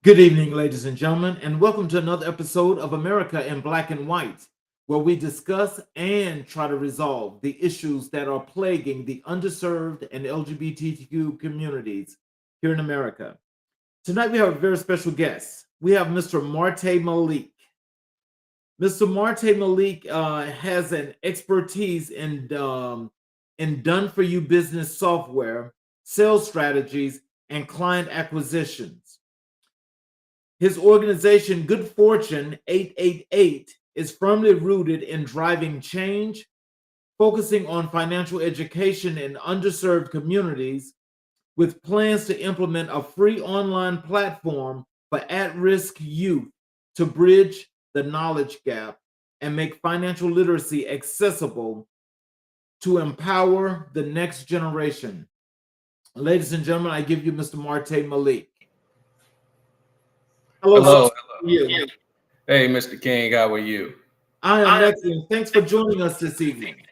Good evening, ladies and gentlemen, and welcome to another episode of America in Black and White, where we discuss and try to resolve the issues that are plaguing the underserved and LGBTQ communities here in America. Tonight, we have a very special guest. We have Mr. Marte Malik. Mr. Marte Malik has an expertise in done-for-you business software, sales strategies, and client acquisitions. His organization, Good Fortune 888, is firmly rooted in driving change, focusing on financial education in underserved communities, with plans to implement a free online platform for at risk youth to bridge the knowledge gap and make financial literacy accessible to empower the next generation. Ladies and gentlemen, I give you Mr. Marte Malik. Hello, sir. Hello. How are you? Hey, Mr. King, how are you? I am excellent. Thanks for joining us this evening.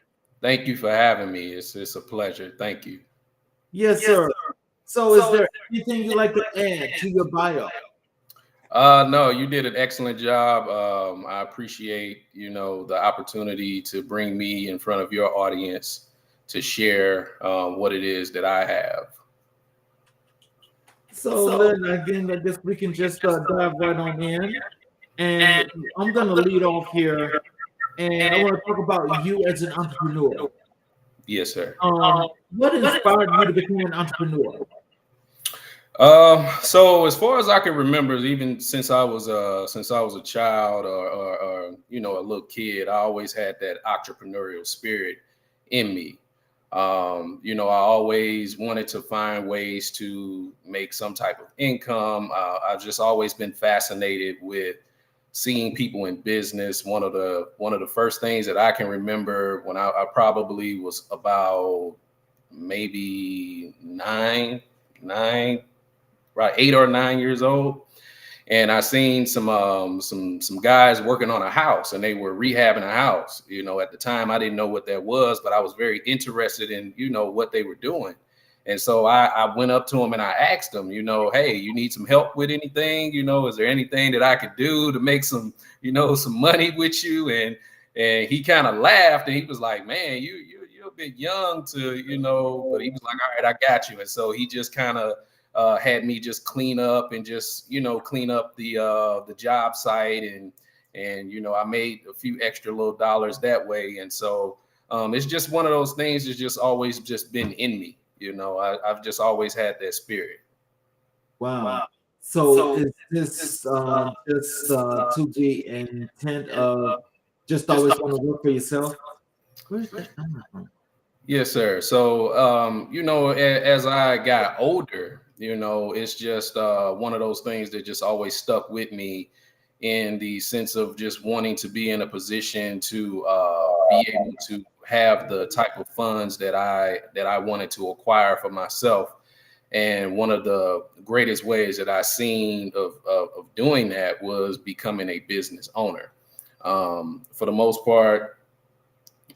Thank you for having me. It's a pleasure. Thank you. Yes, sir. So, is there anything you'd like to add to your bio? No, you did an excellent job. I appreciate, the opportunity to bring me in front of your audience to share what it is that I have. So, then again, I guess we can just dive right on in. And I'm going to lead off here. And I want to talk about you as an entrepreneur. Yes, sir. What inspired you to become an entrepreneur? So as far as I can remember, even since I was a child or a little kid, I always had that entrepreneurial spirit in me. I always wanted to find ways to make some type of income. I've just always been fascinated with seeing people in business. One of the first things that I can remember when I probably was about maybe nine, right, 8 or 9 years old, and I seen some guys working on a house, and they were rehabbing a house. At the time I didn't know what that was, but I was very interested in what they were doing. And so I went up to him and I asked him, hey, you need some help with anything? Is there anything that I could do to make some money with you? And he kind of laughed and he was like, man, you're a bit young but he was like, all right, I got you. And so he just kind of had me just clean up and just clean up the job site, and I made a few extra little dollars that way. And so it's just one of those things that's just always just been in me. I've just always had that spirit. Wow. So, is this just to the intent of just always want to work for yourself? Where's that coming from? Yes, sir. So, as I got older, it's just one of those things that just always stuck with me in the sense of just wanting to be in a position to be able to have the type of funds that I wanted to acquire for myself. And one of the greatest ways that I seen of doing that was becoming a business owner. For the most part,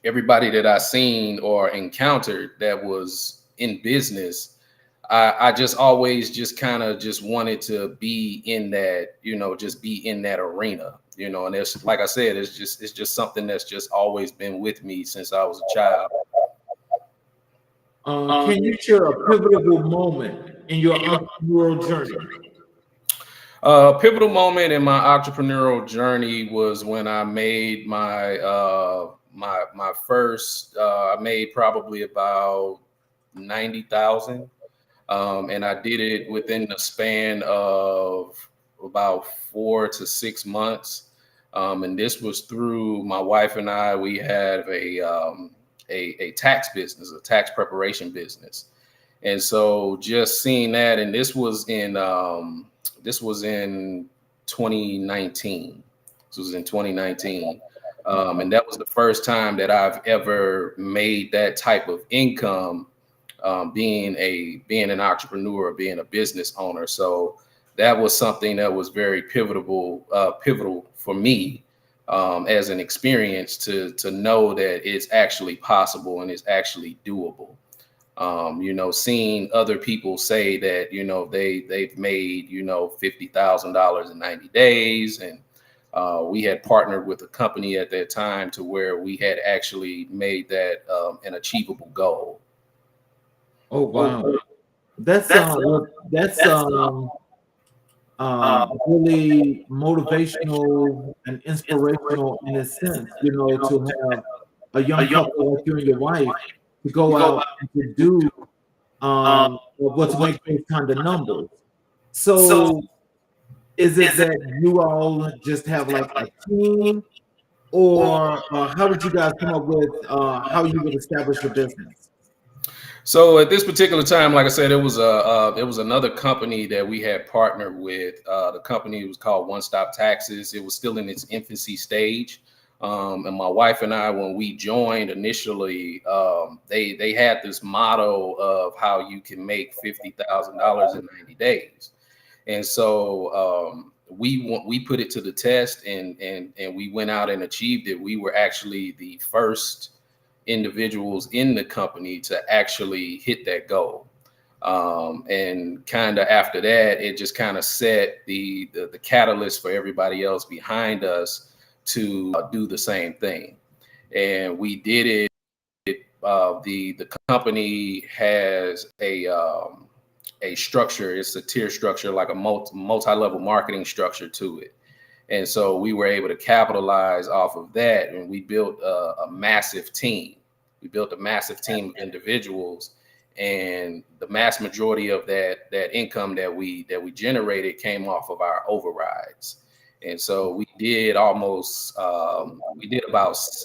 everybody that I seen or encountered that was in business, I just always just kind of just wanted to be in that, just be in that arena, and it's like I said, it's just something that's just always been with me since I was a child. Can you share a pivotal moment in your entrepreneurial journey? Pivotal moment in my entrepreneurial journey was when I made my first. I made probably about 90,000, and I did it within the span of about 4 to 6 months. And this was through my wife and I. We have a tax business, a tax preparation business, and so just seeing that, and this was in 2019. This was in 2019. And that was the first time that I've ever made that type of income, being an entrepreneur, being a business owner. So that was something that was very pivotal for me, as an experience to know that it's actually possible and it's actually doable. Seeing other people say that, they've made, $50,000 in 90 days. And we had partnered with a company at that time to where we had actually made that an achievable goal. Oh, wow. That's really motivational and inspirational in a sense, to have a young couple like you and your wife to go out and to do to make those kind of numbers. So is it that you all just have like a team, or how did you guys come up with how you would establish your business? So at this particular time, like I said, it was another company that we had partnered with. The company was called One Stop Taxes. It was still in its infancy stage. And my wife and I, when we joined initially, they had this motto of how you can make $50,000 in 90 days. And so we put it to the test, and we went out and achieved it. We were actually the first individuals in the company to actually hit that goal. And kind of after that, it just kind of set the catalyst for everybody else behind us to do the same thing. And we did it. The company has a structure. It's a tier structure, like a multi-level marketing structure to it. And so we were able to capitalize off of that, and we built a massive team. We built a massive team of individuals, and the mass majority of that income that we generated came off of our overrides. And so we did about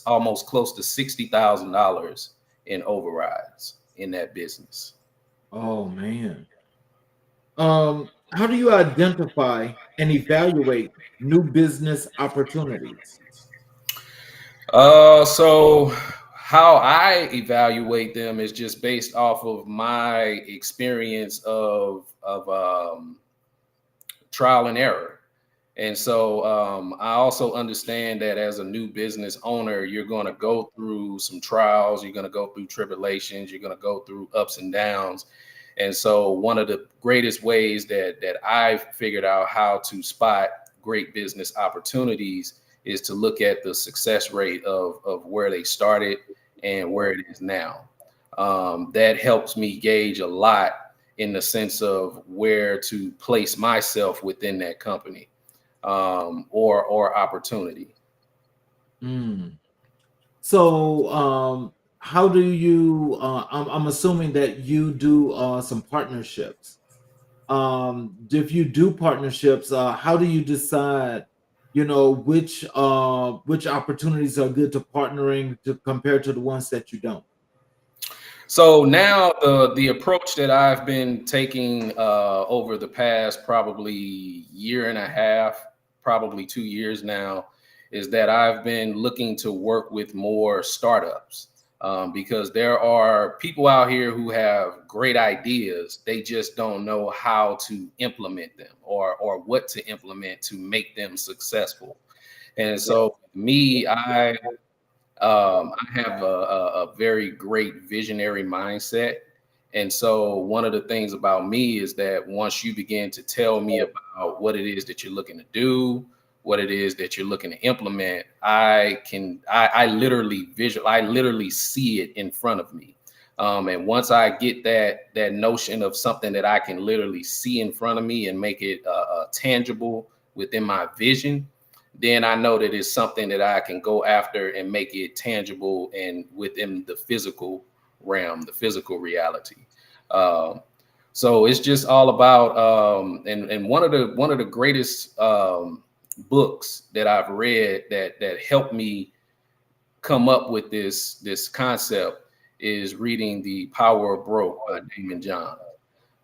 almost close to $60,000 in overrides in that business. Oh man. How do you identify and evaluate new business opportunities? So how I evaluate them is just based off of my experience of trial and error. And so I also understand that as a new business owner, you're going to go through some trials, you're going to go through tribulations, you're going to go through ups and downs. And so one of the greatest ways that I've figured out how to spot great business opportunities is to look at the success rate of where they started and where it is now. That helps me gauge a lot in the sense of where to place myself within that company or opportunity. Mm. So, how do you? I'm assuming that you do some partnerships. If you do partnerships, how do you decide? Which opportunities are good to partnering to compare to the ones that you don't. So now the approach that I've been taking over the past probably year and a half, probably 2 years now, is that I've been looking to work with more startups because there are people out here who have great ideas. They just don't know how to implement them or what to implement to make them successful. And so me, I have a very great visionary mindset. And so one of the things about me is that once you begin to tell me about what it is that you're looking to do, what it is that you're looking to implement, I literally see it in front of me. And once I get that notion of something that I can literally see in front of me and make it tangible within my vision, then I know that it's something that I can go after and make it tangible and within the physical realm, the physical reality. So it's just all about and one of the greatest books that I've read that helped me come up with this concept is reading The Power of Broke by Damon John.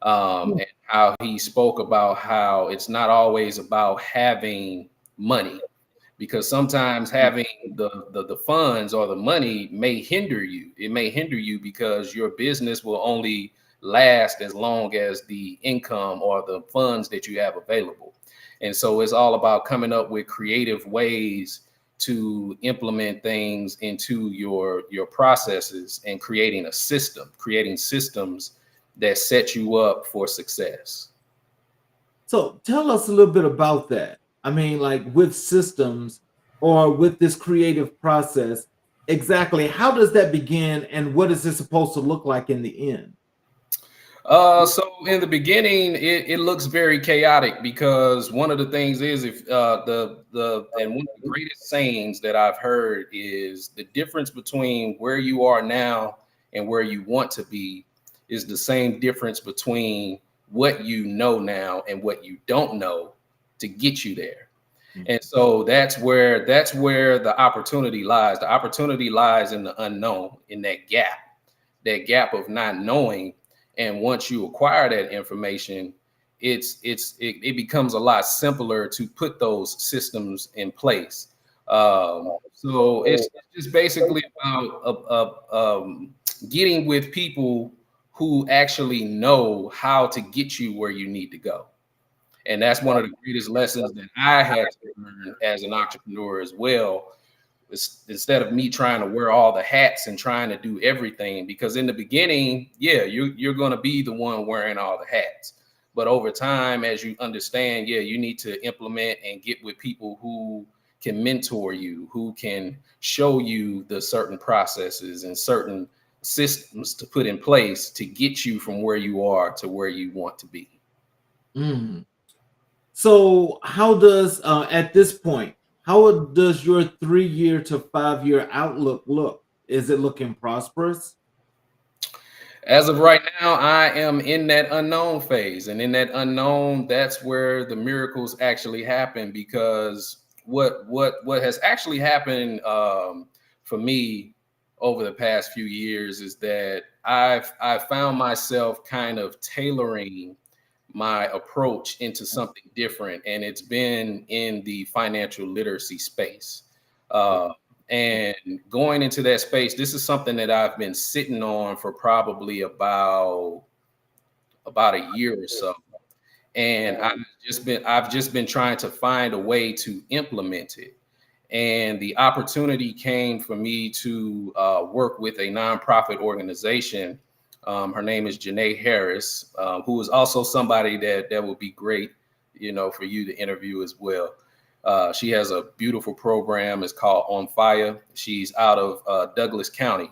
And how he spoke about how it's not always about having money, because sometimes having the funds or the money may hinder you. It may hinder you because your business will only last as long as the income or the funds that you have available. And so it's all about coming up with creative ways to implement things into your processes and creating systems that set you up for success. So tell us a little bit about that. I mean, like with systems or with this creative process, exactly how does that begin and what is it supposed to look like in the end? So in the beginning, it looks very chaotic because one of the things is if and one of the greatest sayings that I've heard is the difference between where you are now and where you want to be is the same difference between what you know now and what you don't know to get you there. And so that's where the opportunity lies. The opportunity lies in the unknown, in that gap of not knowing. And once you acquire that information, it becomes a lot simpler to put those systems in place. So it's just basically about getting with people who actually know how to get you where you need to go. And that's one of the greatest lessons that I had to learn as an entrepreneur as well. Instead of me trying to wear all the hats and trying to do everything, because in the beginning, yeah, you're going to be the one wearing all the hats. But over time, as you understand, yeah, you need to implement and get with people who can mentor you, who can show you the certain processes and certain systems to put in place to get you from where you are to where you want to be. Mm. So how does at this point, how does your 3 year to 5 year outlook look? Is it looking prosperous? As of right now, I am in that unknown phase. And in that unknown, that's where the miracles actually happen, because what has actually happened for me over the past few years is that I've found myself kind of tailoring my approach into something different, and it's been in the financial literacy space. And going into that space, this is something that I've been sitting on for probably about a year or so. And I've just been trying to find a way to implement it. And the opportunity came for me to work with a nonprofit organization. Her name is Janae Harris, who is also somebody that would be great, for you to interview as well. She has a beautiful program. It's called On Fire. She's out of Douglas County.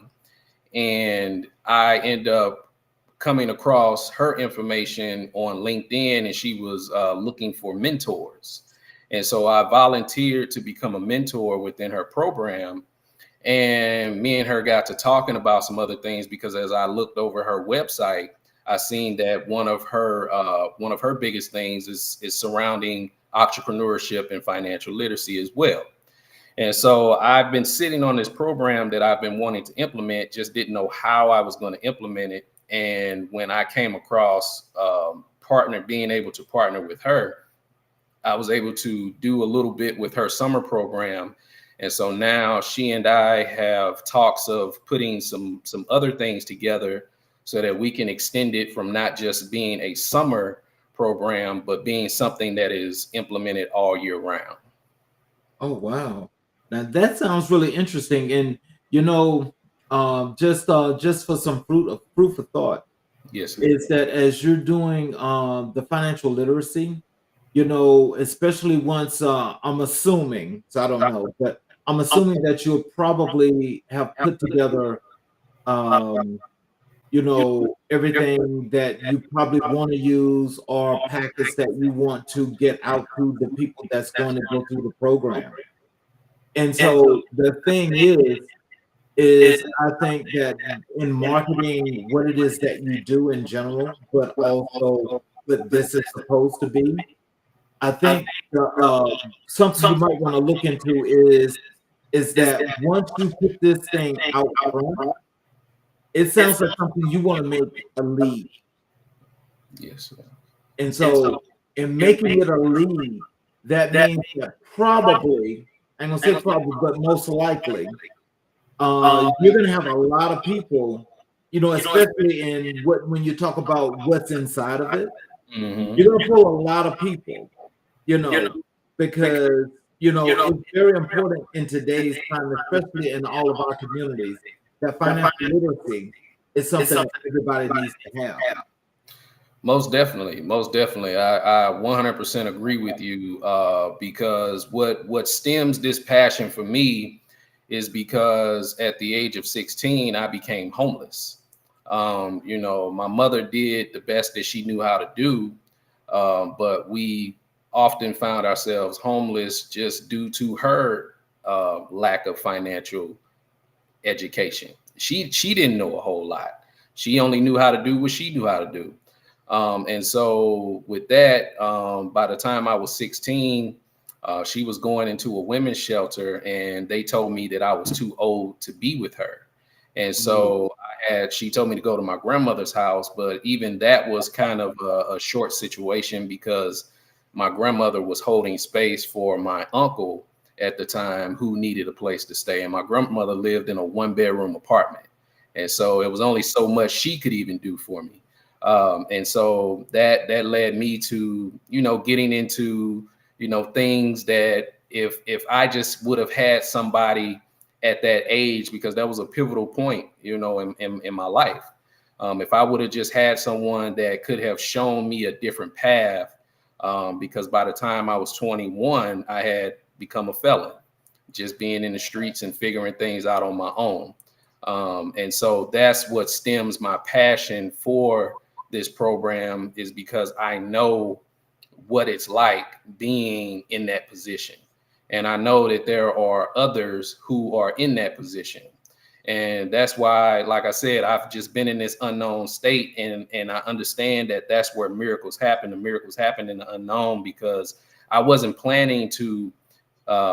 And I end up coming across her information on LinkedIn, and she was looking for mentors. And so I volunteered to become a mentor within her program. And me and her got to talking about some other things, because as I looked over her website, I seen that one of her biggest things is surrounding entrepreneurship and financial literacy as well. And so I've been sitting on this program that I've been wanting to implement, just didn't know how I was going to implement it. And when I came across being able to partner with her, I was able to do a little bit with her summer program. And so now she and I have talks of putting some other things together so that we can extend it from not just being a summer program, but being something that is implemented all year round. Oh wow. Now that sounds really interesting. And just for some fruit for thought, Yes, sir. is that as you're doing the financial literacy, especially once I'm assuming, so I don't know, but I'm assuming that you'll probably have put together um, everything that you probably want to use or packets that you want to get out to the people that's going to go through the program. And so the thing is I think that in marketing, what it is that you do in general, but also what this is supposed to be, I think something you might want to look into is that once you put this thing out front, it sounds like something you want to make a lead. Yes, sir. And so in making it a lead, that means that probably, I'm gonna say probably, but most likely, you're gonna have a lot of people, especially in when you talk about what's inside of it, Mm-hmm. you're gonna pull a lot of people, because You know, it's very important in today's time, especially in all of our communities, that financial literacy is something that everybody needs to have. Most definitely, most definitely. I 100% agree with you, because what stems this passion for me is because at the age of 16, I became homeless. You know, my mother did the best that she knew how to do, but we often found ourselves homeless just due to her lack of financial education. She didn't know a whole lot. She only knew how to do what she knew how to do. And so with that, by the time I was 16, she was going into a women's shelter, and they told me that I was too old to be with her. And so she told me to go to my grandmother's house, but even that was kind of a short situation because my grandmother was holding space for my uncle at the time who needed a place to stay. And my grandmother lived in a 1-bedroom apartment. And so it was only so much she could even do for me. And so that led me to, you know, getting into, you know, things that if I just would have had somebody at that age, because that was a pivotal point, you know, in my life. If I would have just had someone that could have shown me a different path, because by the time I was 21, I had become a felon, just being in the streets and figuring things out on my own. And so that's what stems my passion for this program, is because I know what it's like being in that position. And I know that there are others who are in that position. And that's why, like I said, I've just been in this unknown state, and I understand that that's where miracles happen. The miracles happen in the unknown, because I wasn't planning to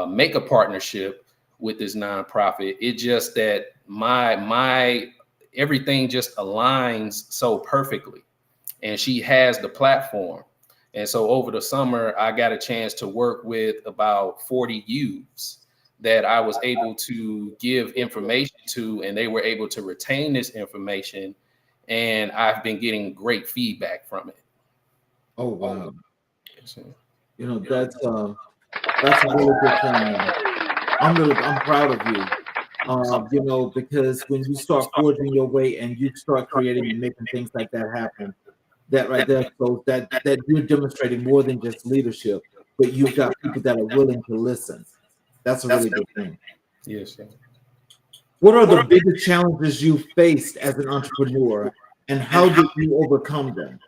make a partnership with this nonprofit. It's just that my everything just aligns so perfectly, and she has the platform. And so over the summer, I got a chance to work with about 40 youths that I was able to give information to, and they were able to retain this information. And I've been getting great feedback from it. Oh wow! You know, that's a really good thing. I'm proud of you. You know, because when you start forging your way and you start creating and making things like that happen, that right there shows that you're demonstrating more than just leadership, but you've got people that are willing to listen. That's a really good thing. Yes, sir. What are the biggest challenges you faced as an entrepreneur, and how did you overcome them?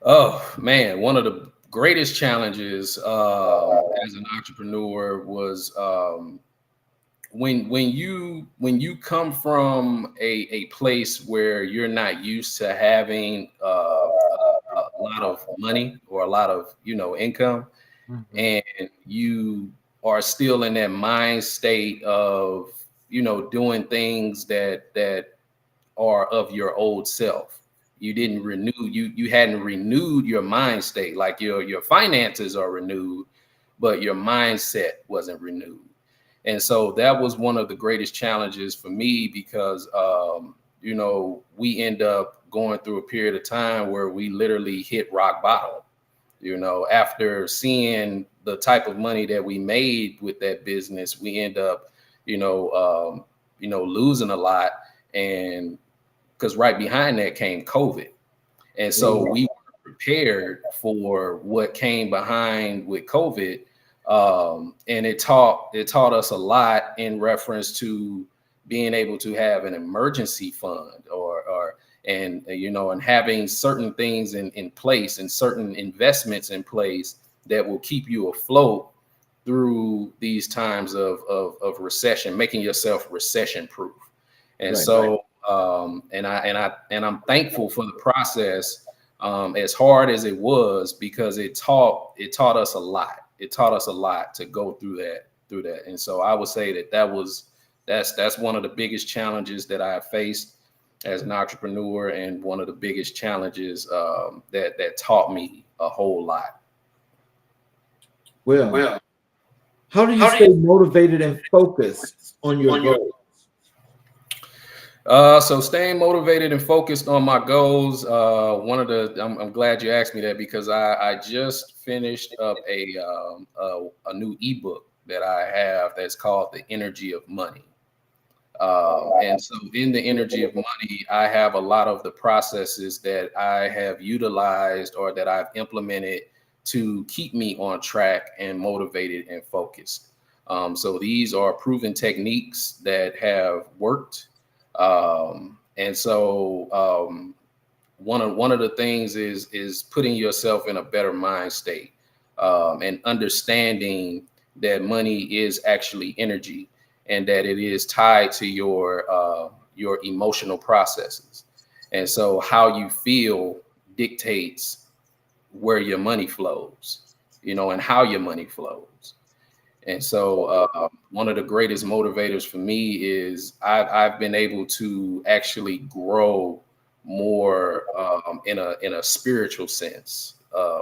Oh man, one of the greatest challenges as an entrepreneur was when you come from a place where you're not used to having a lot of money or a lot of, you know, income, and you are still in that mind state of, you know, doing things that are of your old self. You didn't renew, you hadn't renewed your mind state. Like your finances are renewed, but your mindset wasn't renewed. And so that was one of the greatest challenges for me, because you know, we end up going through a period of time where we literally hit rock bottom. You know, after seeing the type of money that we made with that business, we end up, you know, losing a lot. And because right behind that came COVID. And so we were prepared for what came behind with COVID. And it taught us a lot in reference to being able to have an emergency fund, and you know, and having certain things in place and certain investments in place that will keep you afloat through these times of recession, making yourself recession proof. And so and I'm thankful for the process, as hard as it was, because it taught us a lot. It taught us a lot to go through that. And so I would say that's one of the biggest challenges that I faced as an entrepreneur, and one of the biggest challenges that taught me a whole lot. Well, how do you stay motivated and focused on your goals? So staying motivated and focused on my goals. I'm glad you asked me that because I just finished up a new ebook that I have that's called The Energy of Money. And so in the energy of money, I have a lot of the processes that I have utilized or that I've implemented to keep me on track and motivated and focused. So these are proven techniques that have worked. And so one of the things is putting yourself in a better mind state, and understanding that money is actually energy and that it is tied to your emotional processes. And so how you feel dictates where your money flows, and how your money flows. And so one of the greatest motivators for me is I've been able to actually grow more in a spiritual sense,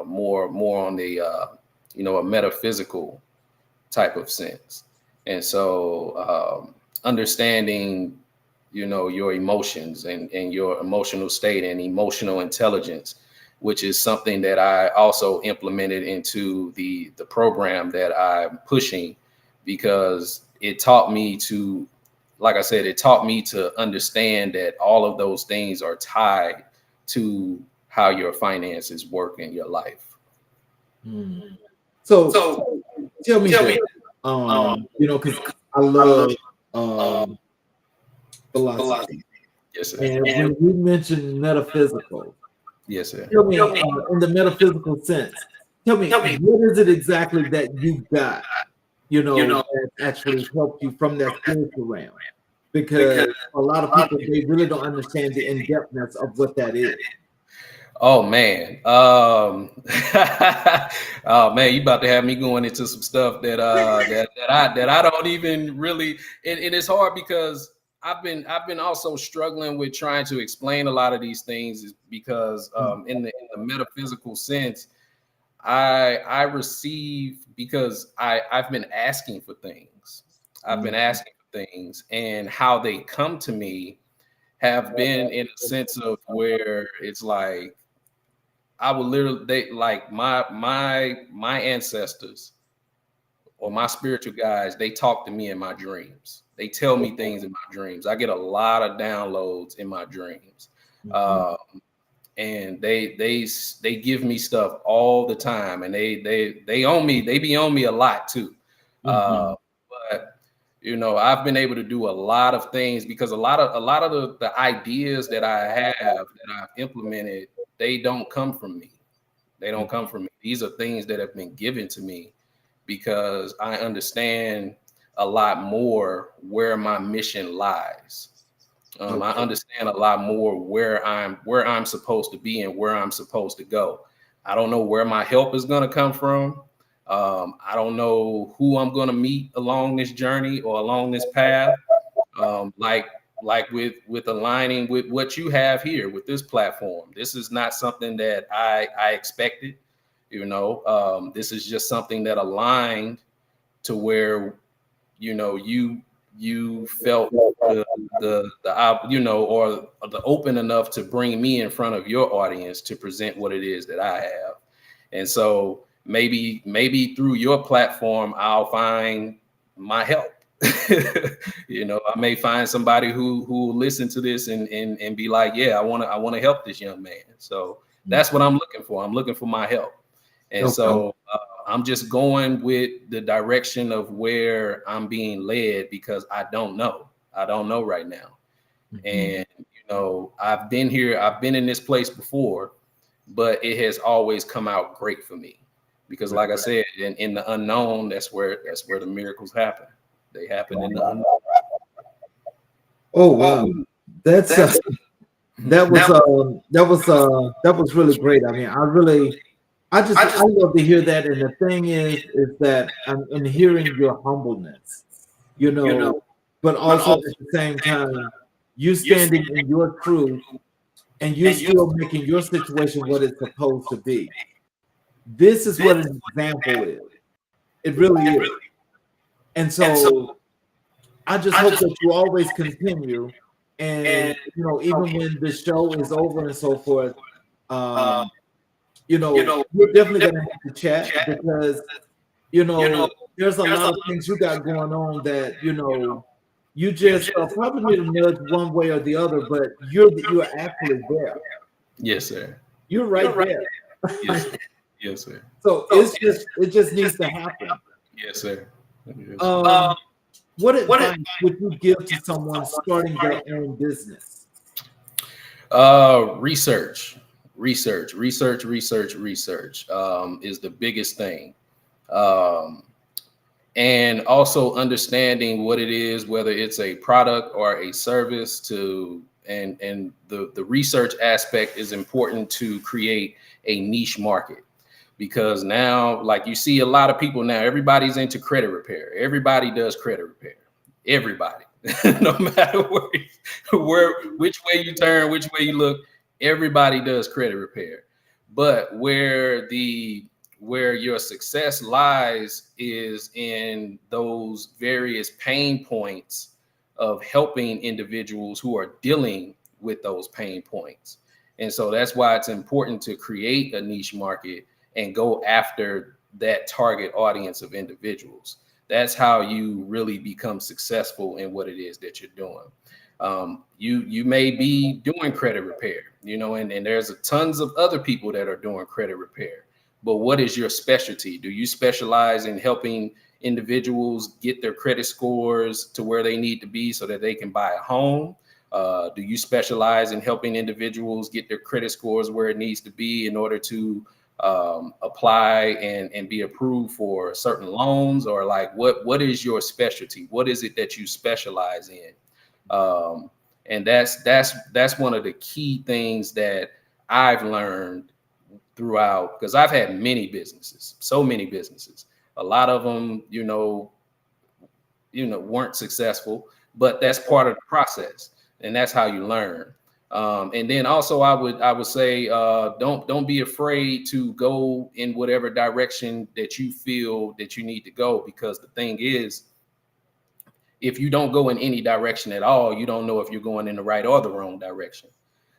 more on the a metaphysical type of sense. And so understanding your emotions and your emotional state and emotional intelligence, which is something that I also implemented into the program that I'm pushing, because it taught me to, like I said, it taught me to understand that all of those things are tied to how your finances work in your life. So tell me this, because I love philosophy. Yes, sir. And when you mention metaphysical, Yes, sir. tell me in the metaphysical sense, tell me what is it exactly that you got, that actually helped you from that spiritual realm? Because a lot of people, they really don't understand the in-depthness of what that is. Oh man. Oh man, you about to have me going into some stuff that I don't even really, and it's hard because I've been also struggling with trying to explain a lot of these things, because in the metaphysical sense, I receive, because I've been asking for things. I've been asking for things, and how they come to me have been in a sense of where it's like I would literally, they like my ancestors or my spiritual guides, they talk to me in my dreams. They tell me things in my dreams. I get a lot of downloads in my dreams. And they give me stuff all the time, and they own me. They be on me a lot too. But I've been able to do a lot of things because a lot of the ideas that I have that I've implemented, they don't come from me. They don't come from me. These are things that have been given to me because I understand a lot more where my mission lies. I understand a lot more where I'm supposed to be and where I'm supposed to go. I don't know where my help is going to come from. I don't know who I'm going to meet along this journey or along this path. Like with aligning with what you have here with this platform. This is not something that I expected. This is just something that aligned to where you felt or the open enough to bring me in front of your audience to present what it is that I have. And so maybe through your platform I'll find my help. I may find somebody who will listen to this and be like, yeah, I want to help this young man. So that's what I'm looking for. I'm looking for my help. And so I'm just going with the direction of where I'm being led because I don't know. I don't know right now. And, I've been here. I've been in this place before, but it has always come out great for me because like I said, in the unknown, that's where the miracles happen. They happen in the unknown. Oh, wow. That was really great. I mean, I love to hear that. And the thing is that I'm in hearing your humbleness, but also at the same time, you standing in your truth and you're still making your situation what it's supposed to be. This is what an example is. It really is. And so I just hope that you always continue And even when the show is over and so forth, we're definitely gonna have to chat because there's a lot of things you got going on that you just probably need a nudge one way or the other, but you're actually there. Yes, sir. You're right there. Yes, sir. Yes, sir. So it just needs to happen. Yes, sir. Yes. What advice would you give to someone starting their own business? Research is the biggest thing. And also understanding what it is, whether it's a product or a service and the research aspect is important to create a niche market. Because now, like you see a lot of people now, everybody's into credit repair. Everybody does credit repair. Everybody, no matter which way you turn, which way you look, everybody does credit repair. But where your success lies is in those various pain points of helping individuals who are dealing with those pain points. And so that's why it's important to create a niche market and go after that target audience of individuals. That's how you really become successful in what it is that you're doing. You may be doing credit repair, and there's tons of other people that are doing credit repair. But what is your specialty? Do you specialize in helping individuals get their credit scores to where they need to be so that they can buy a home? Do you specialize in helping individuals get their credit scores where it needs to be in order to apply and be approved for certain loans? Or like what is your specialty? What is it that you specialize in? And that's one of the key things that I've learned throughout, because I've had so many businesses. A lot of them, weren't successful, but that's part of the process, and that's how you learn. And then also I would say, don't be afraid to go in whatever direction that you feel that you need to go, because the thing is, if you don't go in any direction at all, you don't know if you're going in the right or the wrong direction.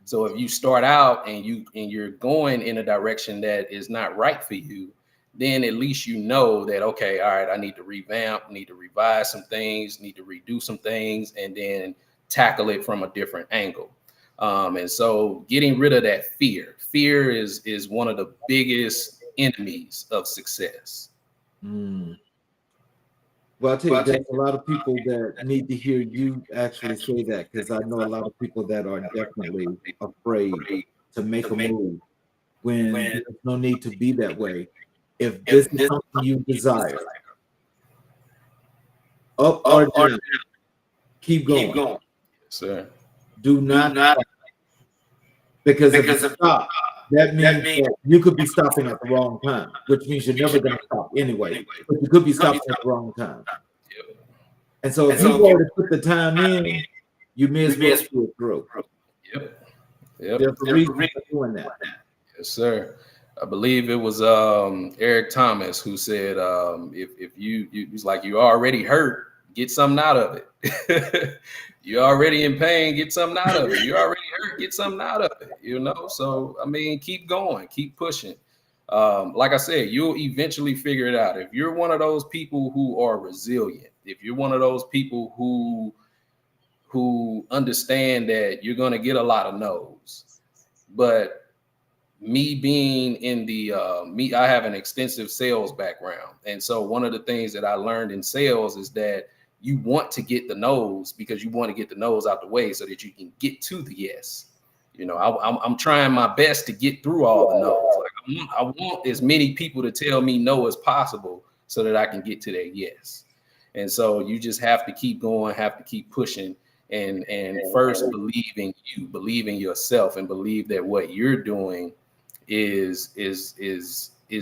So if you start out and you're going in a direction that is not right for you, then at least you know that, okay, all right, I need to revamp, need to revise some things, need to redo some things, and then tackle it from a different angle. And so getting rid of that fear is one of the biggest enemies of success. Well, I'll tell you, there's a lot of people that need to hear you actually say that, because I know a lot of people that are definitely afraid to make a move when there's no need to be that way. If this is something you desire, up or down, keep going. Yes, sir. Do not stop. Because if you stop, that means that you could be stopping at the wrong time, which means you're never going to stop anyway. But you could be stopping at the wrong time. Yep. And so if you've already put the time in, you may as well see it through. Yep. There's a reason for doing that. Yes, sir. I believe it was Eric Thomas who said, if he's like, you already hurt, get something out of it. You're already in pain, get something out of it. You already hurt, get something out of it, So, I mean, keep going, keep pushing. Like I said, you'll eventually figure it out. If you're one of those people who are resilient, if you're one of those people who understand that you're going to get a lot of no's, but me being in I have an extensive sales background. And so one of the things that I learned in sales is that you want to get the no's because you want to get the no's out the way so that you can get to the yes. I'm trying my best to get through all the no's. Like I want as many people to tell me no as possible so that I can get to that yes. And so you just have to keep going, have to keep pushing, and first believe in yourself, and believe that what you're doing is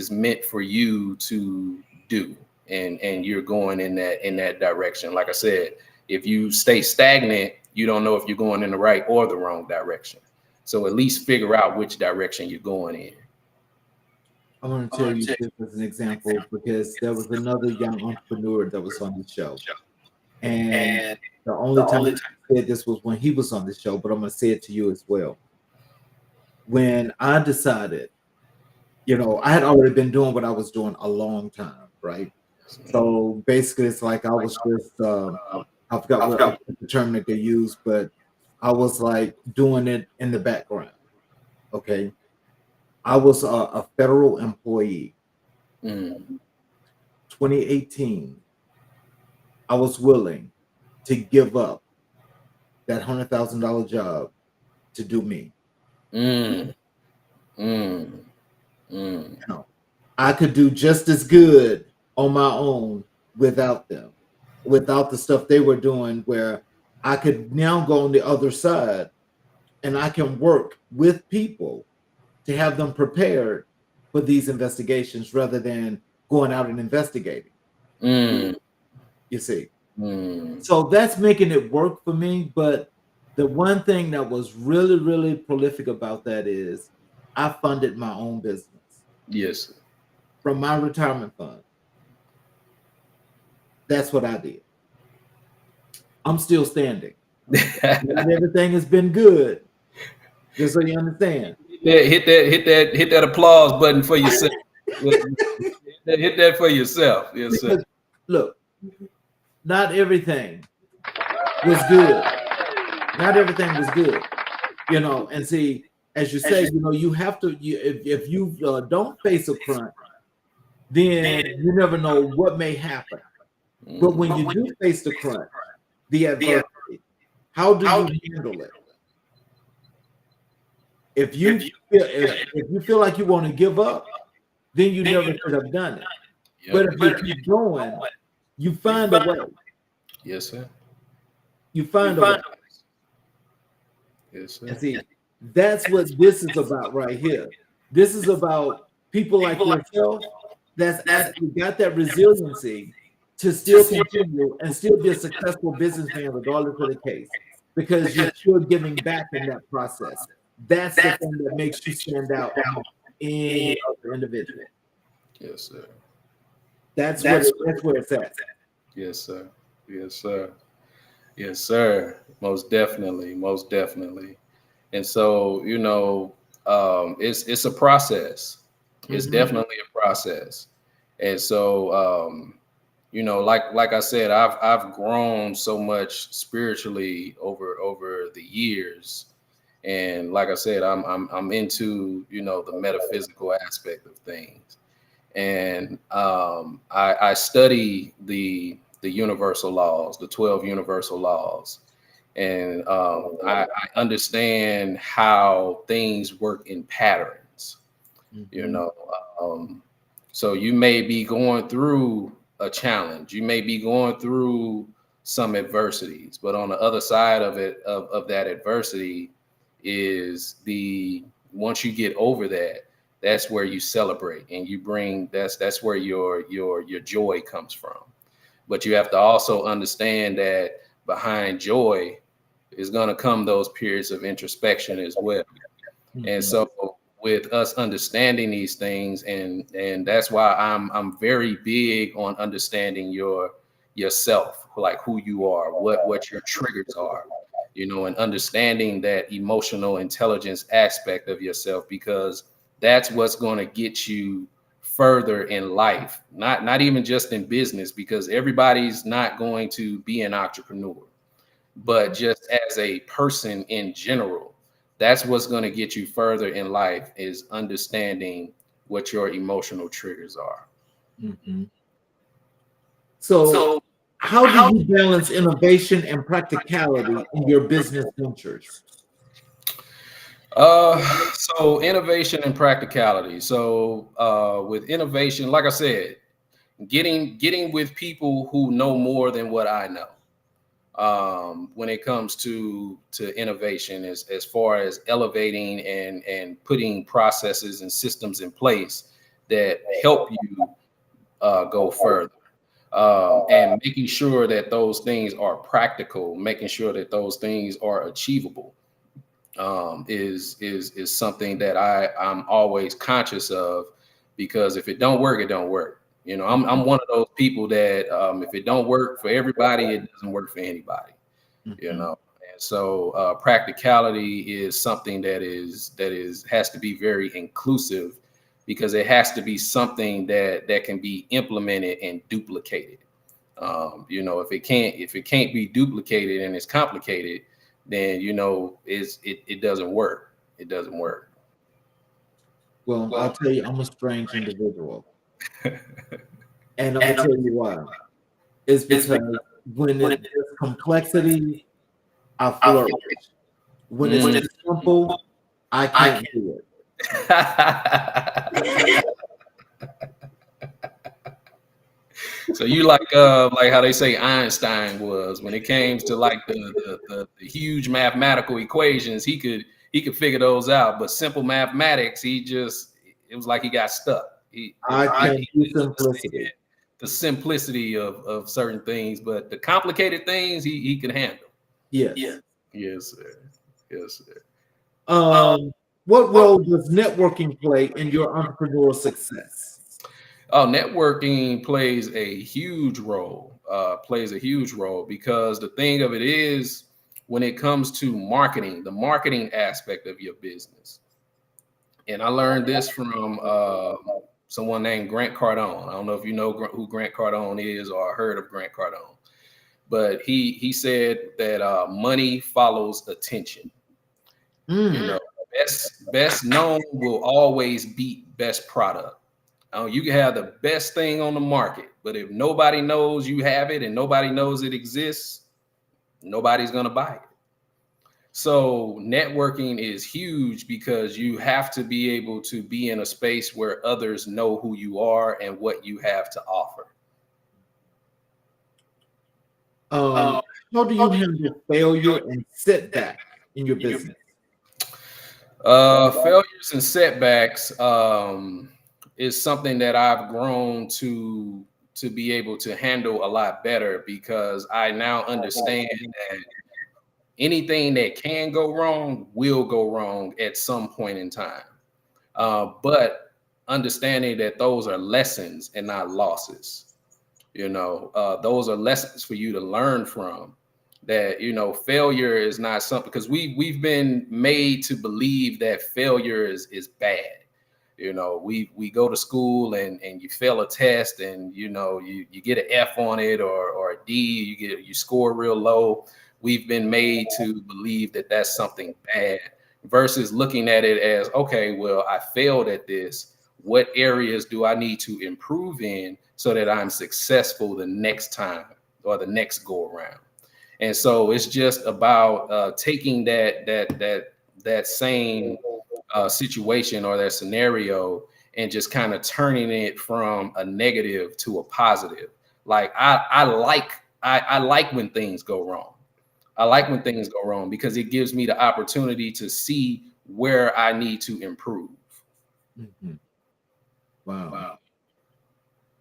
meant for you to do. And you're going in that direction. Like I said, if you stay stagnant, you don't know if you're going in the right or the wrong direction. So at least figure out which direction you're going in. I want to tell you this as an example, because there was another young entrepreneur that was on the show. And the only time I said this was when he was on the show, but I'm going to say it to you as well. When I decided, I had already been doing what I was doing a long time, right? So basically, it's like I was just, I forgot what the term that they use, but I was like doing it in the background. Okay. I was a federal employee. 2018, I was willing to give up that $100,000 job to do me. I could do just as good on my own without them, without the stuff they were doing, where I could now go on the other side and I can work with people to have them prepared for these investigations rather than going out and investigating. You see. So that's making it work for me. But the one thing that was really, really prolific about that is I funded my own business. Yes. From my retirement fund. That's what I did. I'm still standing. Not everything has been good. Just so you understand. Hit that applause button for yourself. Hit that for yourself. Yes, sir. Because, look, not everything was good. Not everything was good. And see, as you say, you have to, if you don't face a crunch, then you never know what may happen. But when you do face the crunch, the adversity, how do you handle it? If you feel like you want to give up, then you never should have done it. Yep. But if you keep going, you find a way. Yes, sir. You find a way. Yes, sir. And see, that's what this is about right here. This is about people like yourself that's actually got that resiliency to still continue and still be a successful businessman regardless of the case, because you're still giving back in that process. That's the thing that makes you stand out among any other individual. Yes, sir. That's where it's at. Yes, sir. Yes, sir. Yes, sir. Most definitely. Most definitely. And so, it's a process. It's definitely a process. And so, like I said, I've grown so much spiritually over the years. And like I said, I'm into, the metaphysical aspect of things. And I study the universal laws, the 12 universal laws. And I understand how things work in patterns, so you may be going through a challenge, you may be going through some adversities, but on the other side of it, of that adversity is once you get over that, that's where you celebrate and you bring, that's where your joy comes from. But you have to also understand that behind joy is going to come those periods of introspection as well. And so with us understanding these things, and that's why I'm very big on understanding yourself, like who you are, what your triggers are, and understanding that emotional intelligence aspect of yourself, because that's what's going to get you further in life, not even just in business, because everybody's not going to be an entrepreneur, but just as a person in general, that's what's going to get you further in life, is understanding what your emotional triggers are. So how do you balance innovation and practicality in your business ventures? So innovation and practicality. So with innovation, like I said, getting with people who know more than what I know. When it comes to innovation, as far as elevating and putting processes and systems in place that help you go further, and making sure that those things are practical, making sure that those things are achievable, is something that I'm always conscious of, because if it don't work, it don't work. You know, I'm one of those people that if it don't work for everybody, it doesn't work for anybody. You know, and so practicality is something that has to be very inclusive, because it has to be something that can be implemented and duplicated. You know, if it can't be duplicated and it's complicated, then you know it doesn't work. It doesn't work. Well, I'll tell you, I'm a strange individual. And I'm gonna tell you why. It's because when there's complexity, I flourish. When it's Mm. simple, I can't do it. So you like how they say Einstein was when it came to like the huge mathematical equations, he could figure those out, but simple mathematics, it was like he got stuck. I can't He do didn't simplicity. understand the simplicity of certain things, but the complicated things he could handle. Yes. Yes, sir. Yes, sir. What role does networking play in your entrepreneurial success? Oh, networking plays a huge role. Plays a huge role because the thing of it is, when it comes to marketing, the marketing aspect of your business, and I learned this from someone named Grant Cardone. I don't know if you know who Grant Cardone is or heard of Grant Cardone, but he said that money follows attention. You know, best known will always beat best product. You can have the best thing on the market, but if nobody knows you have it and nobody knows it exists, nobody's going to buy it. So networking is huge because you have to be able to be in a space where others know who you are and what you have to offer. How do you handle failure and setback in your business? Failures and setbacks is something that I've grown to be able to handle a lot better, because I now understand that anything that can go wrong will go wrong at some point in time. But understanding that those are lessons and not losses. You know, those are lessons for you to learn from. That, you know, failure is not something, because we've been made to believe that failure is bad. You know, we go to school and you fail a test and you know you get an F on it, or a D, you score real low. We've been made to believe that that's something bad, versus looking at it as, okay, well, I failed at this. What areas do I need to improve in so that I'm successful the next time or the next go around? And so it's just about taking that same situation or that scenario and just kind of turning it from a negative to a positive. Like I like when things go wrong. I like when things go wrong because it gives me the opportunity to see where I need to improve. Mhm. Wow.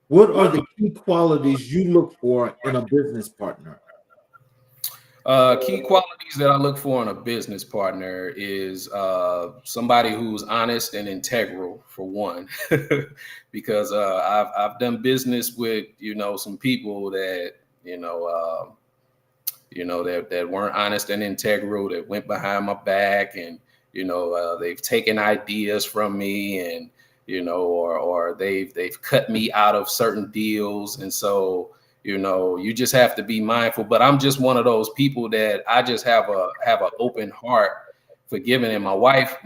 What are the key qualities you look for in a business partner? Key qualities that I look for in a business partner is somebody who's honest and integral, for one, because I've done business with some people that that weren't honest and integral, that went behind my back, and they've taken ideas from me, and or they've cut me out of certain deals, and so you just have to be mindful. But I'm just one of those people that I just have an open heart for giving. And my wife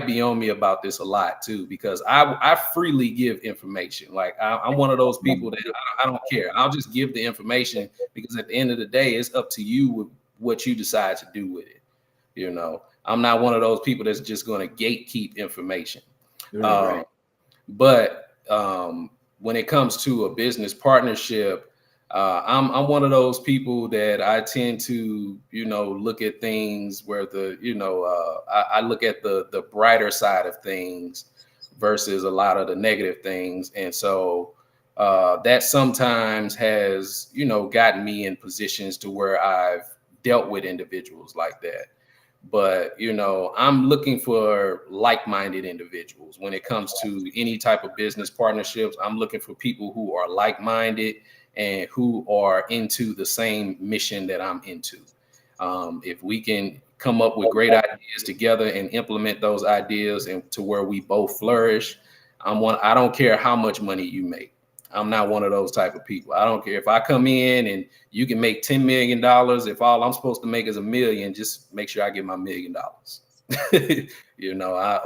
be on me about this a lot too, because I freely give information. Like I'm one of those people that I don't care. I'll just give the information, because at the end of the day, it's up to you with what you decide to do with it. I'm not one of those people that's just going to gatekeep information. Right. But when it comes to a business partnership, I'm one of those people that I tend to, look at things where I look at the brighter side of things versus a lot of the negative things. And so that sometimes has, gotten me in positions to where I've dealt with individuals like that. But I'm looking for like-minded individuals when it comes to any type of business partnerships. I'm looking for people who are like-minded and who are into the same mission that I'm into. If we can come up with great ideas together and implement those ideas and to where we both flourish, I don't care how much money you make. I'm not one of those type of people. I don't care if I come in and you can make $10 million. If all I'm supposed to make is $1 million, just make sure I get my $1 million.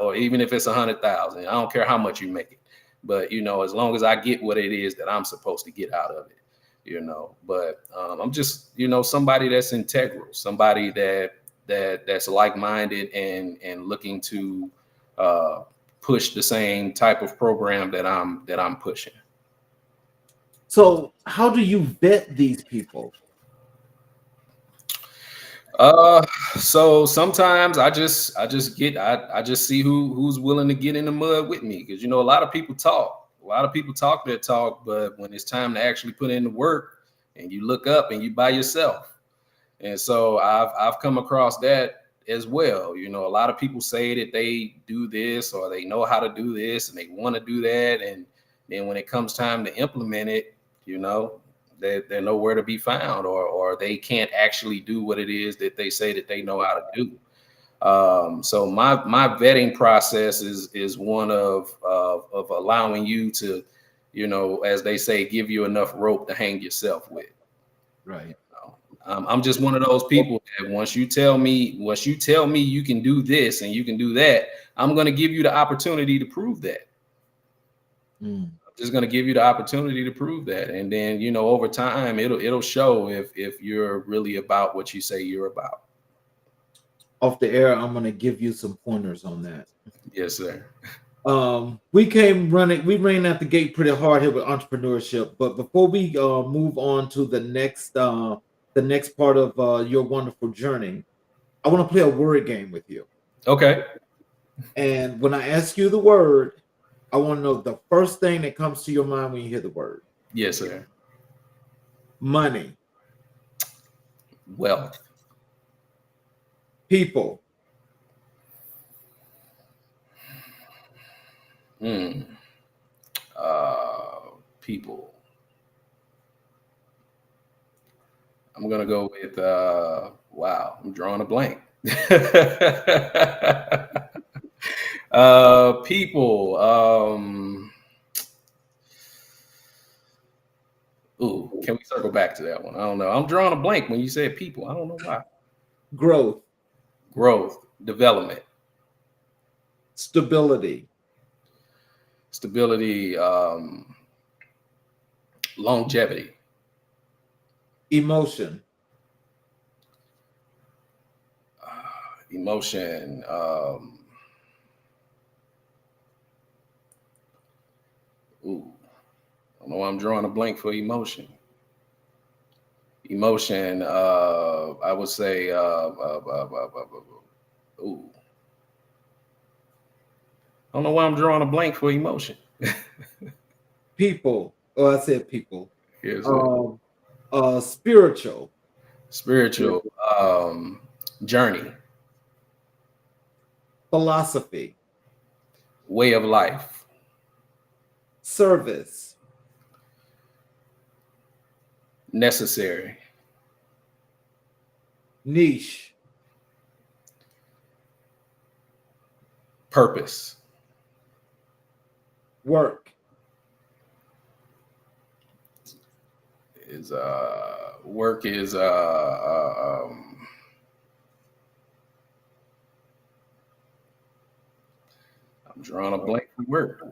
Or even if it's 100,000, I don't care how much you make it. But as long as I get what it is that I'm supposed to get out of it, But I'm just somebody that's integral, somebody that's like-minded and looking to push the same type of program that I'm pushing. So how do you vet these people? So sometimes I just see who's willing to get in the mud with me, because a lot of people talk their talk, but when it's time to actually put in the work and you look up and you by yourself. And so I've come across that as well. A lot of people say that they do this or they know how to do this and they want to do that, and then when it comes time to implement it, they're nowhere to be found, or they can't actually do what it is that they say that they know how to do. So my vetting process is one of allowing you to, as they say, give you enough rope to hang yourself with. Right. I'm just one of those people that once you tell me you can do this and you can do that, I'm going to give you the opportunity to prove that. I'm just going to give you the opportunity to prove that, and then over time it'll show if you're really about what you say you're about. Off the air, I'm going to give you some pointers on that. Yes, sir. We ran out the gate pretty hard here with entrepreneurship, but before we move on to the next part of your wonderful journey, I want to play a word game with you. Okay. And when I ask you the word, I want to know the first thing that comes to your mind when you hear the word. Yes, sir. Money. Wealth. People. People. I'm gonna go with wow, I'm drawing a blank. People. Ooh, can we circle back to that one? I don't know. I'm drawing a blank when you said people. I don't know why. Growth. Development. Stability. Longevity. Emotion. Emotion. Ooh, I don't know why I'm drawing a blank for emotion. Emotion. I would say. Ooh. I don't know why I'm drawing a blank for emotion. People. Oh, I said people. Yes, Spiritual. Spiritual. Journey. Philosophy. Way of life. Service. Necessary. Niche. Purpose. Work. Work is I'm drawing a blank for work.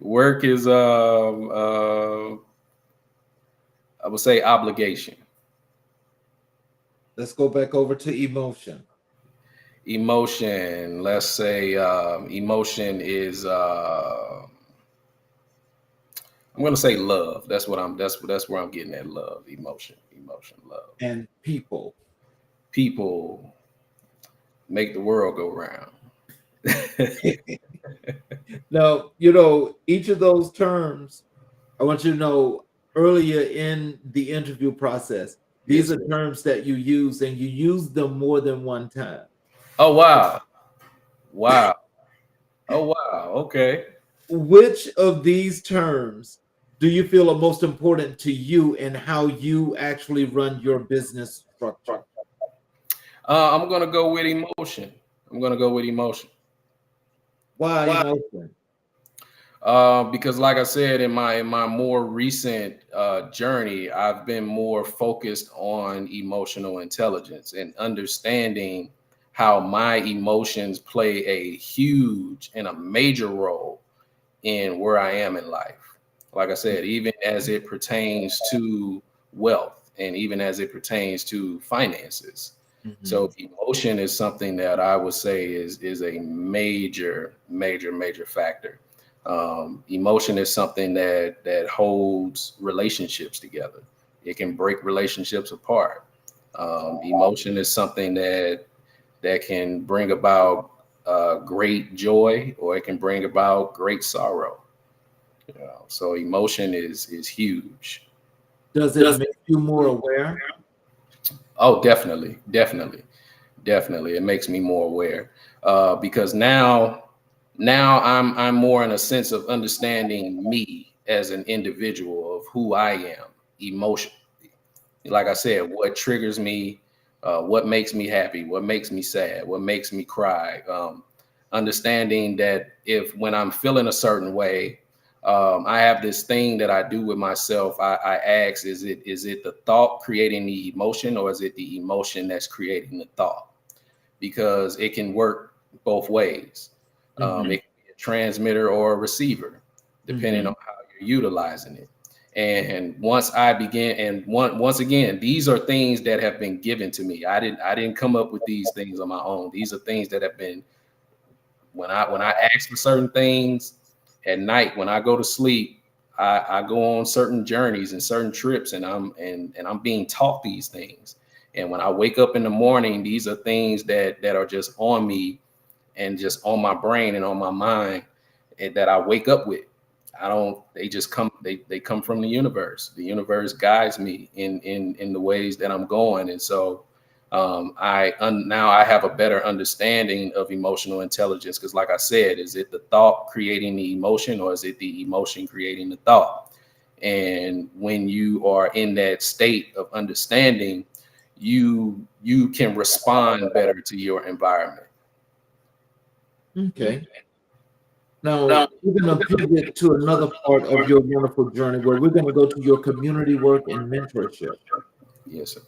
Work is I would say obligation. Let's go back over to emotion. Emotion. Let's say emotion is I'm gonna say love. That's where I'm getting at. Love, emotion, love. And people. People make the world go round. Now, each of those terms, I want you to know earlier in the interview process, These Yes, are sir. terms that you use, and you use them more than one time. Oh wow. Wow. Oh wow. Okay. Which of these terms do you feel are most important to you in how you actually run your business structure? I'm gonna go with emotion. I'm gonna go with emotion. Why emotion? Because, like I said, in my more recent journey, I've been more focused on emotional intelligence and understanding how my emotions play a huge and a major role in where I am in life. Like I said, even as it pertains to wealth and even as it pertains to finances. Mhm. So emotion is something that I would say is a major factor. Emotion is something that holds relationships together. It can break relationships apart. Emotion is something that can bring about great joy, or it can bring about great sorrow. You know, so emotion is huge. Does it make you more aware? Oh, definitely. It makes me more aware because now I'm more in a sense of understanding me as an individual of who I am emotionally. Like I said, what triggers me, what makes me happy, what makes me sad, what makes me cry. Understanding that if when I'm feeling a certain way, I have this thing that I do with myself. I ask, is it the thought creating the emotion, or is it the emotion that's creating the thought? Because it can work both ways. Mhm. It can be a transmitter or a receiver, depending on Mhm. how you're utilizing it. And once I begin, and once again, these are things that have been given to me. I didn't come up with these things on my own. These are things that have been when I ask for certain things at night when I go to sleep. I go on certain journeys and certain trips, and I'm being taught these things. And when I wake up in the morning, these are things that are just on me and just on my brain and on my mind, and that I wake up with. I don't. They just come. They come from the universe. The universe guides me in the ways that I'm going, and so now I have a better understanding of emotional intelligence. Because, like I said, is it the thought creating the emotion, or is it the emotion creating the thought? And when you are in that state of understanding, you can respond better to your environment. Okay. Now, we're going to pivot to another part of your wonderful journey where we're going to go to your community work and mentorship. Yes, sir.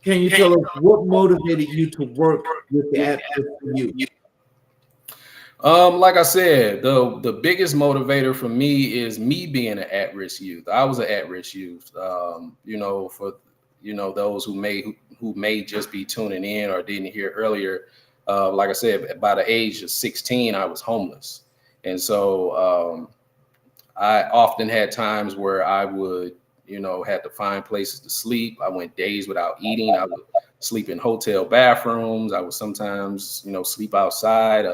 Can you tell us what motivated you to work with the at-risk youth? Like I said, the biggest motivator for me is me being an at-risk youth. I was an at-risk youth. For those who may just be tuning in or didn't hear earlier. Like I said, by the age of 16, I was homeless, and so I often had times where I would, had to find places to sleep. I went days without eating. I would sleep in hotel bathrooms. I would sometimes, sleep outside.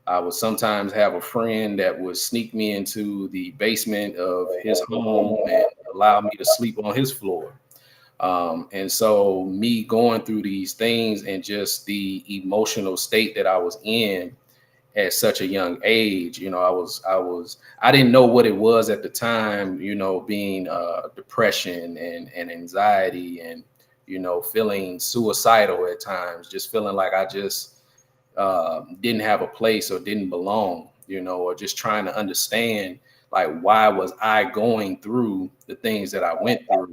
I would sometimes have a friend that would sneak me into the basement of his home and allow me to sleep on his floor. And so me going through these things and just the emotional state that I was in at such a young age, I didn't know what it was at the time, being depression and anxiety and, feeling suicidal at times, just feeling like I just didn't have a place or didn't belong, or just trying to understand like why was I going through the things that I went through.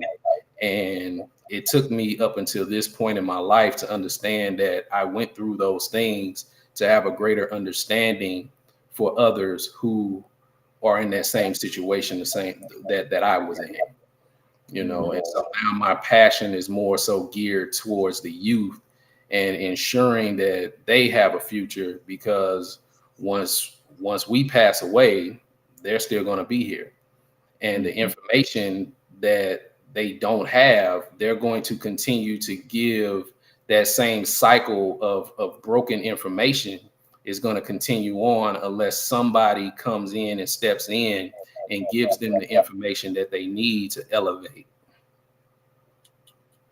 And it took me up until this point in my life to understand that I went through those things to have a greater understanding for others who are in that same situation, the same that I was in, Mhm. and so now my passion is more so geared towards the youth and ensuring that they have a future, because once we pass away, they're still going to be here, and the Mhm. information that they don't have, they're going to continue to give. That same cycle of broken information is going to continue on unless somebody comes in and steps in and gives them the information that they need to elevate.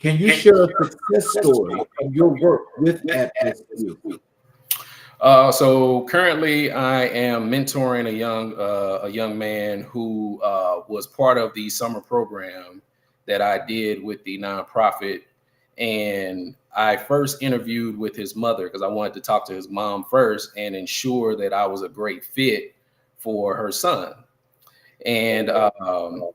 Can you share a success story of your work with at-risk youth? So currently, I am mentoring a young man who was part of the summer program that I did with the nonprofit, and I first interviewed with his mother because I wanted to talk to his mom first and ensure that I was a great fit for her son. And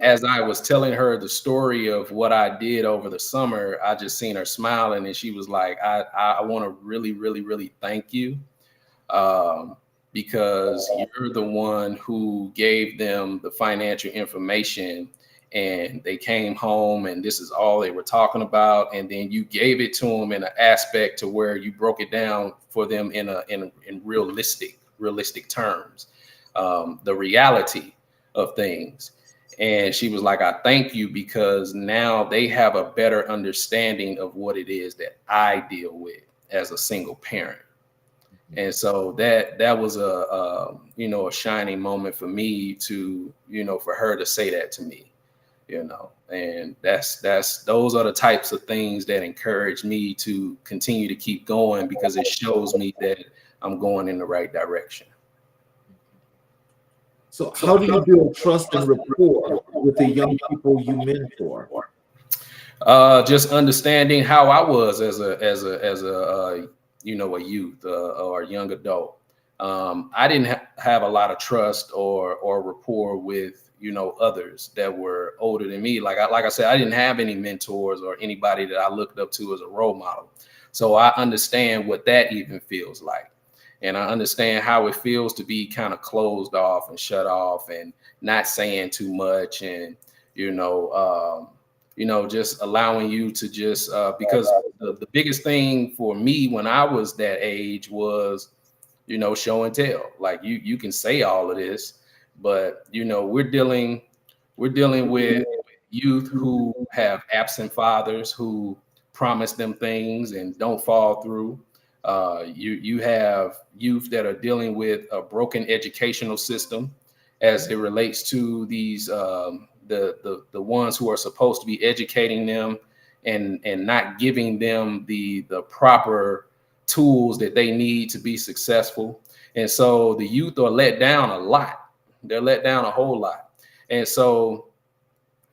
as I was telling her the story of what I did over the summer, I just seen her smiling, and she was like, I want to really, really, really thank you, because you're the one who gave them the financial information, and they came home and this is all they were talking about, and then you gave it to them in an aspect to where you broke it down for them in realistic terms, the reality of things. And she was like, I thank you, because now they have a better understanding of what it is that I deal with as a single parent. And so that was a shining moment for me to, for her to say that to me, and those are the types of things that encourage me to continue to keep going, because it shows me that I'm going in the right direction. So how do you build trust and rapport with the young people you mentor? Just understanding how I was as a a youth or a young adult. I didn't have a lot of trust or rapport with others that were older than me. Like I said, I didn't have any mentors or anybody that I looked up to as a role model. So I understand what that even feels like. And I understand how it feels to be kind of closed off and shut off and not saying too much, and just allowing you to just because the biggest thing for me when I was that age was, show and tell. Like you can say all of this, but we're dealing with youth who have absent fathers who promise them things and don't fall through. You have youth that are dealing with a broken educational system as it relates to these the ones who are supposed to be educating them and not giving them the proper tools that they need to be successful. And so the youth are let down a lot. They're let down a whole lot. And so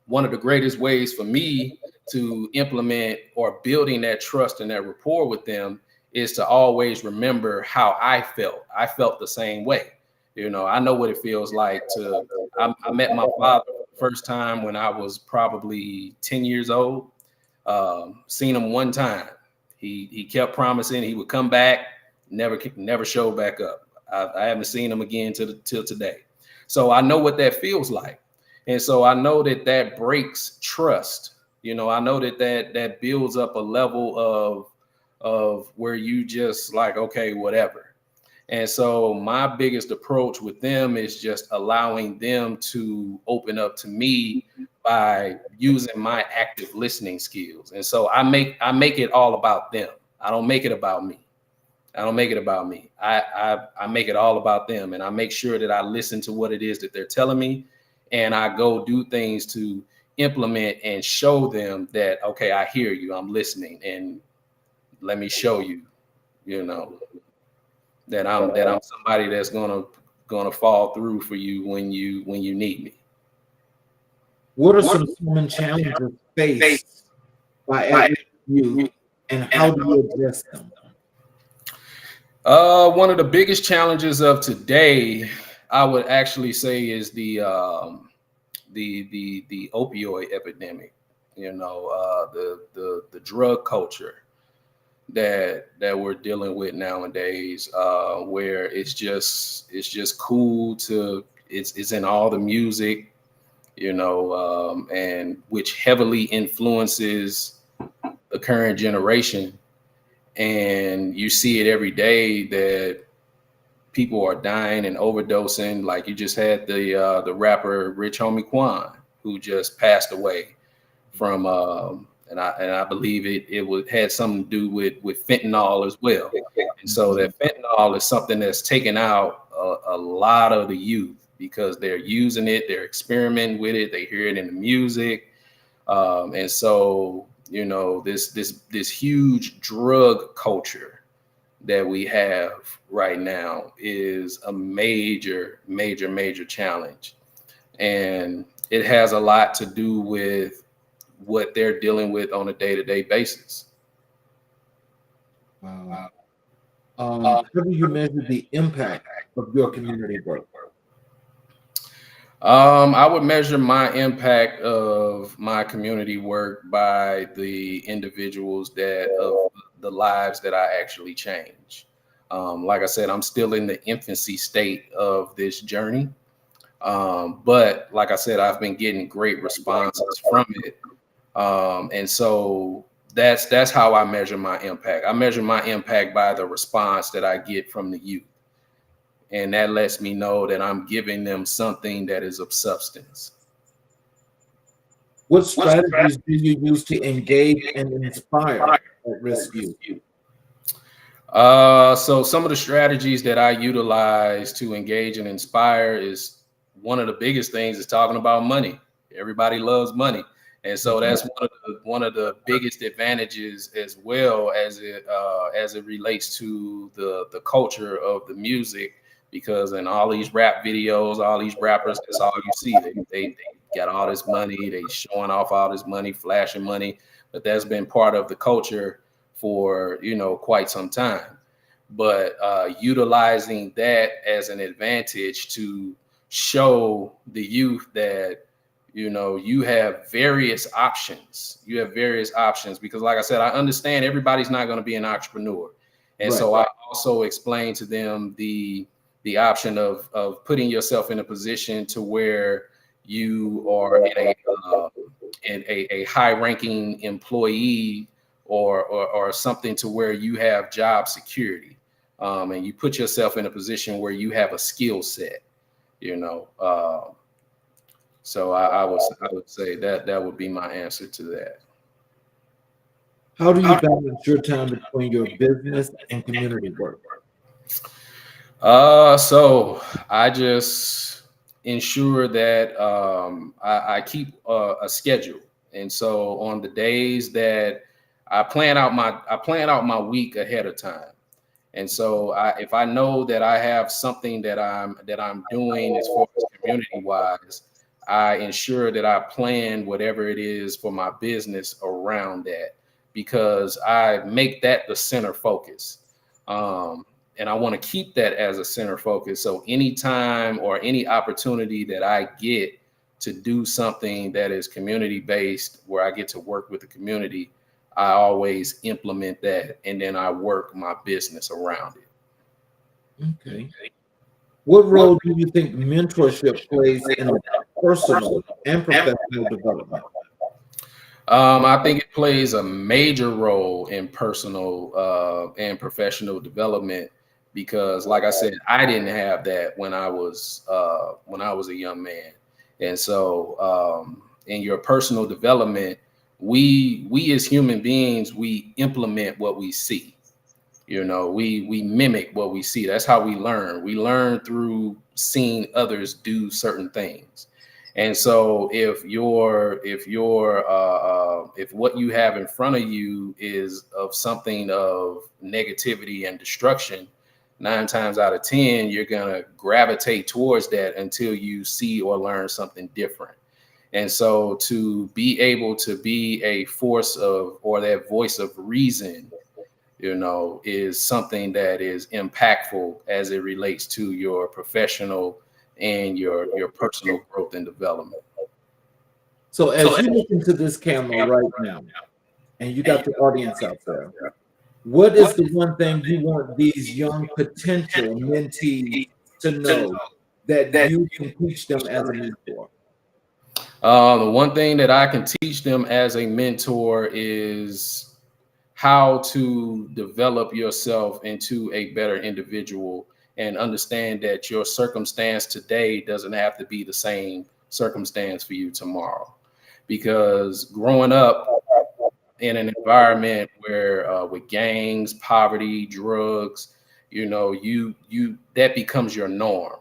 one of the greatest ways for me to implement or building that trust and that rapport with them is to always remember how I felt. I felt the same way. I know what it feels like to. I met my father the first time when I was probably 10 years old. Seen him one time. He kept promising he would come back. Never showed back up. I haven't seen him again till today. So I know what that feels like, and so I know that breaks trust. I know that builds up a level of where you just like, okay, whatever. And so my biggest approach with them is just allowing them to open up to me by using my active listening skills. And so I make it all about them. I don't make it about me. I make it all about them, and I make sure that I listen to what it is that they're telling me, and I go do things to implement and show them that, okay, I hear you, I'm listening, and let me show you, that I'm somebody that's gonna fall through for you when you need me. What are some common challenges faced by at-risk youth, and how do you address them? One of the biggest challenges of today, I would actually say, is the opioid epidemic. The drug culture that we're dealing with nowadays, where it's just cool to it's in all the music, and which heavily influences the current generation. And you see it every day that people are dying and overdosing. Like you just had the rapper Rich Homie Quan, who just passed away from and I believe it had something to do with fentanyl as well. And so that fentanyl is something that's taken out a lot of the youth because they're using it, they're experimenting with it, they hear it in the music. And so, you know, this huge drug culture that we have right now is a major challenge. And it has a lot to do with what they're dealing with on a day-to-day basis. Wow. How do you measure the impact of your community work? I would measure my impact of my community work by the individuals of the lives that I actually change. Like I said, I'm still in the infancy state of this journey. But like I said, I've been getting great responses from it. And so that's how I measure my impact. I measure my impact by the response that I get from the youth. And that lets me know that I'm giving them something that is of substance. What strategies do you use to engage and inspire at-risk youth? So some of the strategies that I utilize to engage and inspire is, one of the biggest things is talking about money. Everybody loves money. And so that's one of the biggest advantages, as well as it relates to the culture of the music, because in all these rap videos, all these rappers, that's all you see. They got all this money, they showing off all this money, flashing money, but that's been part of the culture for, you know, quite some time. But utilizing that as an advantage to show the youth that, you know, you have various options. You have various options because, like I said, I understand everybody's not going to be an entrepreneur. And Right. so I also explain to them the option of putting yourself in a position to where you are in a high-ranking employee or something to where you have job security, and you put yourself in a position where you have a skill set, you know. So I would say that would be my answer to that. How do you balance your time between your business and community work? So I just ensure that I keep a schedule, and so on the days that I plan out my week ahead of time. And so if I know that I have something that I'm doing as far as community wise, I ensure that I plan whatever it is for my business around that, because I make that the center focus. And I want to keep that as a center focus. So anytime or any opportunity that I get to do something that is community based, where I get to work with the community, I always implement that, and then I work my business around it. Okay. What role do you think mentorship plays in personal and professional development? I think it plays a major role in personal and professional development because, like I said, I didn't have that when I was a young man, and so in your personal development, we as human beings, we implement what we see. You know, we mimic what we see. That's how we learn. We learn through seeing others do certain things. And so if what you have in front of you is of something of negativity and destruction, 9 times out of 10, you're gonna gravitate towards that until you see or learn something different. And so to be able to be a force of, or that voice of reason, you know, is something that is impactful as it relates to your professional and your personal growth and development. So as you look into this camera right now, and you got the audience out there, what is the one thing you want these young potential mentees to know that you can teach them as a mentor? The one thing that I can teach them as a mentor is how to develop yourself into a better individual and understand that your circumstance today doesn't have to be the same circumstance for you tomorrow. Because growing up in an environment where with gangs, poverty, drugs, you know, you that becomes your norm,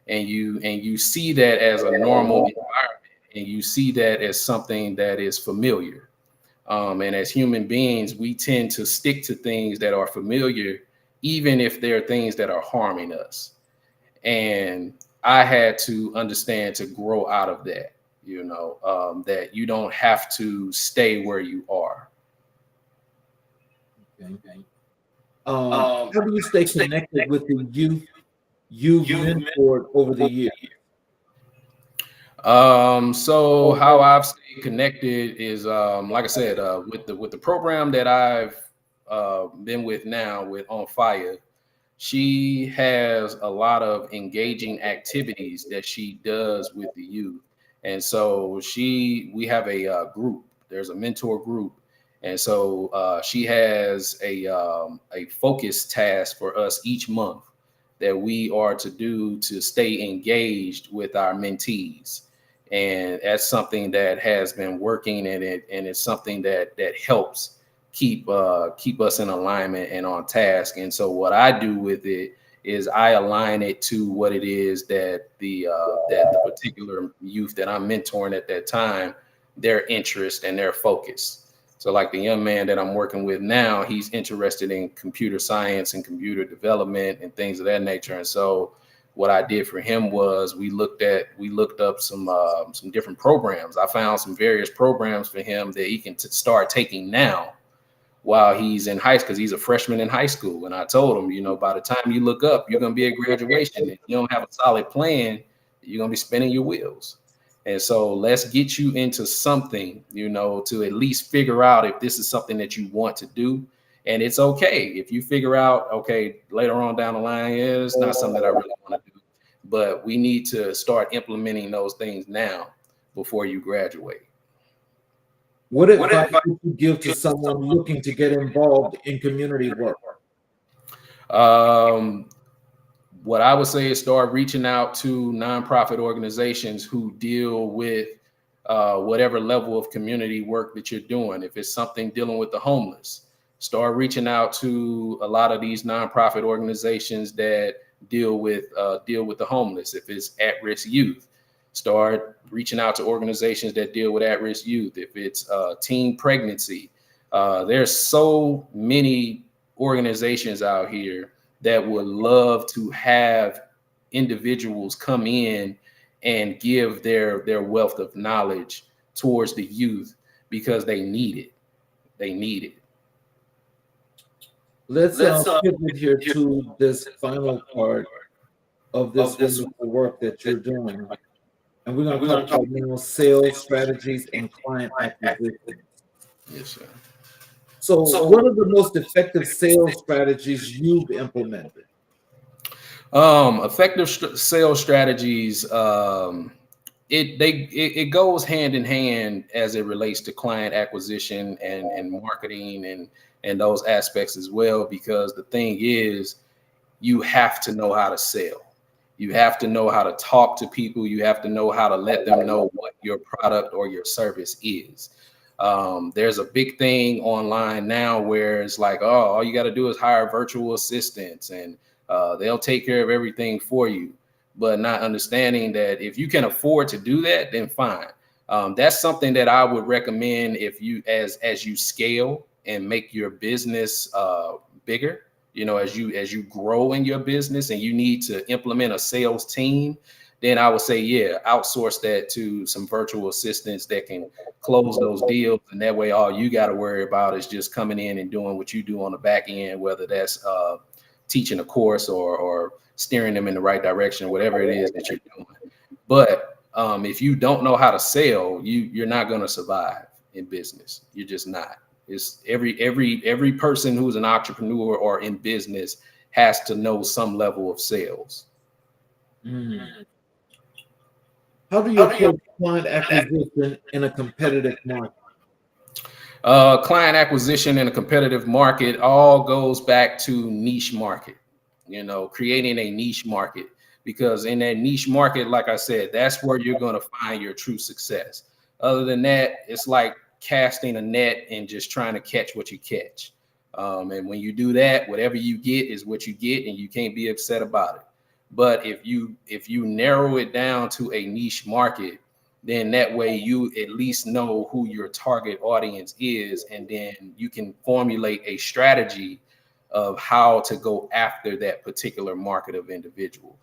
and you see that as a normal environment, and you see that as something that is familiar. And as human beings, we tend to stick to things that are familiar, even if they're things that are harming us. And I had to understand to grow out of that, that you don't have to stay where you are. Okay. How do you stay connected with the youth you've mentored over the years? So how I've stayed connected is, like I said, with the program that I've been with now with On Fire. She has a lot of engaging activities that she does with the youth, and so we have a group. There's a mentor group, and so she has a focus task for us each month that we are to do to stay engaged with our mentees. And that's something that has been working, and it's something that helps keep us in alignment and on task. And so what I do with it is I align it to what it is that the particular youth that I'm mentoring at that time, their interest and their focus. So like the young man that I'm working with now, he's interested in computer science and computer development and things of that nature. And so what I did for him was we looked up some different programs. I found some various programs for him that he can start taking now while he's in high school, because he's a freshman in high school. And I told him, by the time you look up, you're going to be at graduation. If you don't have a solid plan, you're going to be spinning your wheels. And so let's get you into something, to at least figure out if this is something that you want to do. And it's okay if you figure out, okay, later on down the line, it's not something that I really want to do. But we need to start implementing those things now before you graduate. What advice would you give to someone looking to get involved in community work? What I would say is start reaching out to nonprofit organizations who deal with whatever level of community work that you're doing. If it's something dealing with the homeless, start reaching out to a lot of these nonprofit organizations that deal with the homeless. If it's at-risk youth, start reaching out to organizations that deal with at-risk youth. If it's teen pregnancy, there's so many organizations out here that would love to have individuals come in and give their wealth of knowledge towards the youth, because they need it. They need it. Let's pivot here to this final part of this wonderful work that you're doing. And we're going to talk about now sales strategies and client acquisition. Yes, sir. So what are the most effective sales strategies you've implemented? Effective sales strategies, it goes hand in hand as it relates to client acquisition and marketing and those aspects as well, because the thing is, you have to know how to sell. You have to know how to talk to people. You have to know how to let them know what your product or your service is. There's a big thing online now where it's like, oh, all you got to do is hire virtual assistants and they'll take care of everything for you. But not understanding that if you can afford to do that, then fine. That's something that I would recommend if you, as you scale and make your business bigger. As you grow in your business and you need to implement a sales team, then I would say, yeah, outsource that to some virtual assistants that can close those deals. And that way, all you got to worry about is just coming in and doing what you do on the back end, whether that's teaching a course or steering them in the right direction, whatever it is that you're doing. But if you don't know how to sell, you're not going to survive in business. You're just not. It's every person who's an entrepreneur or in business has to know some level of sales. How do you approach client acquisition in a competitive market? Client acquisition in a competitive market all goes back to niche market, creating a niche market, because in that niche market, like I said, that's where you're going to find your true success. Other than that, it's like casting a net and just trying to catch what you catch. And when you do that, whatever you get is what you get, and you can't be upset about it. But if you narrow it down to a niche market, then that way you at least know who your target audience is, and then you can formulate a strategy of how to go after that particular market of individuals.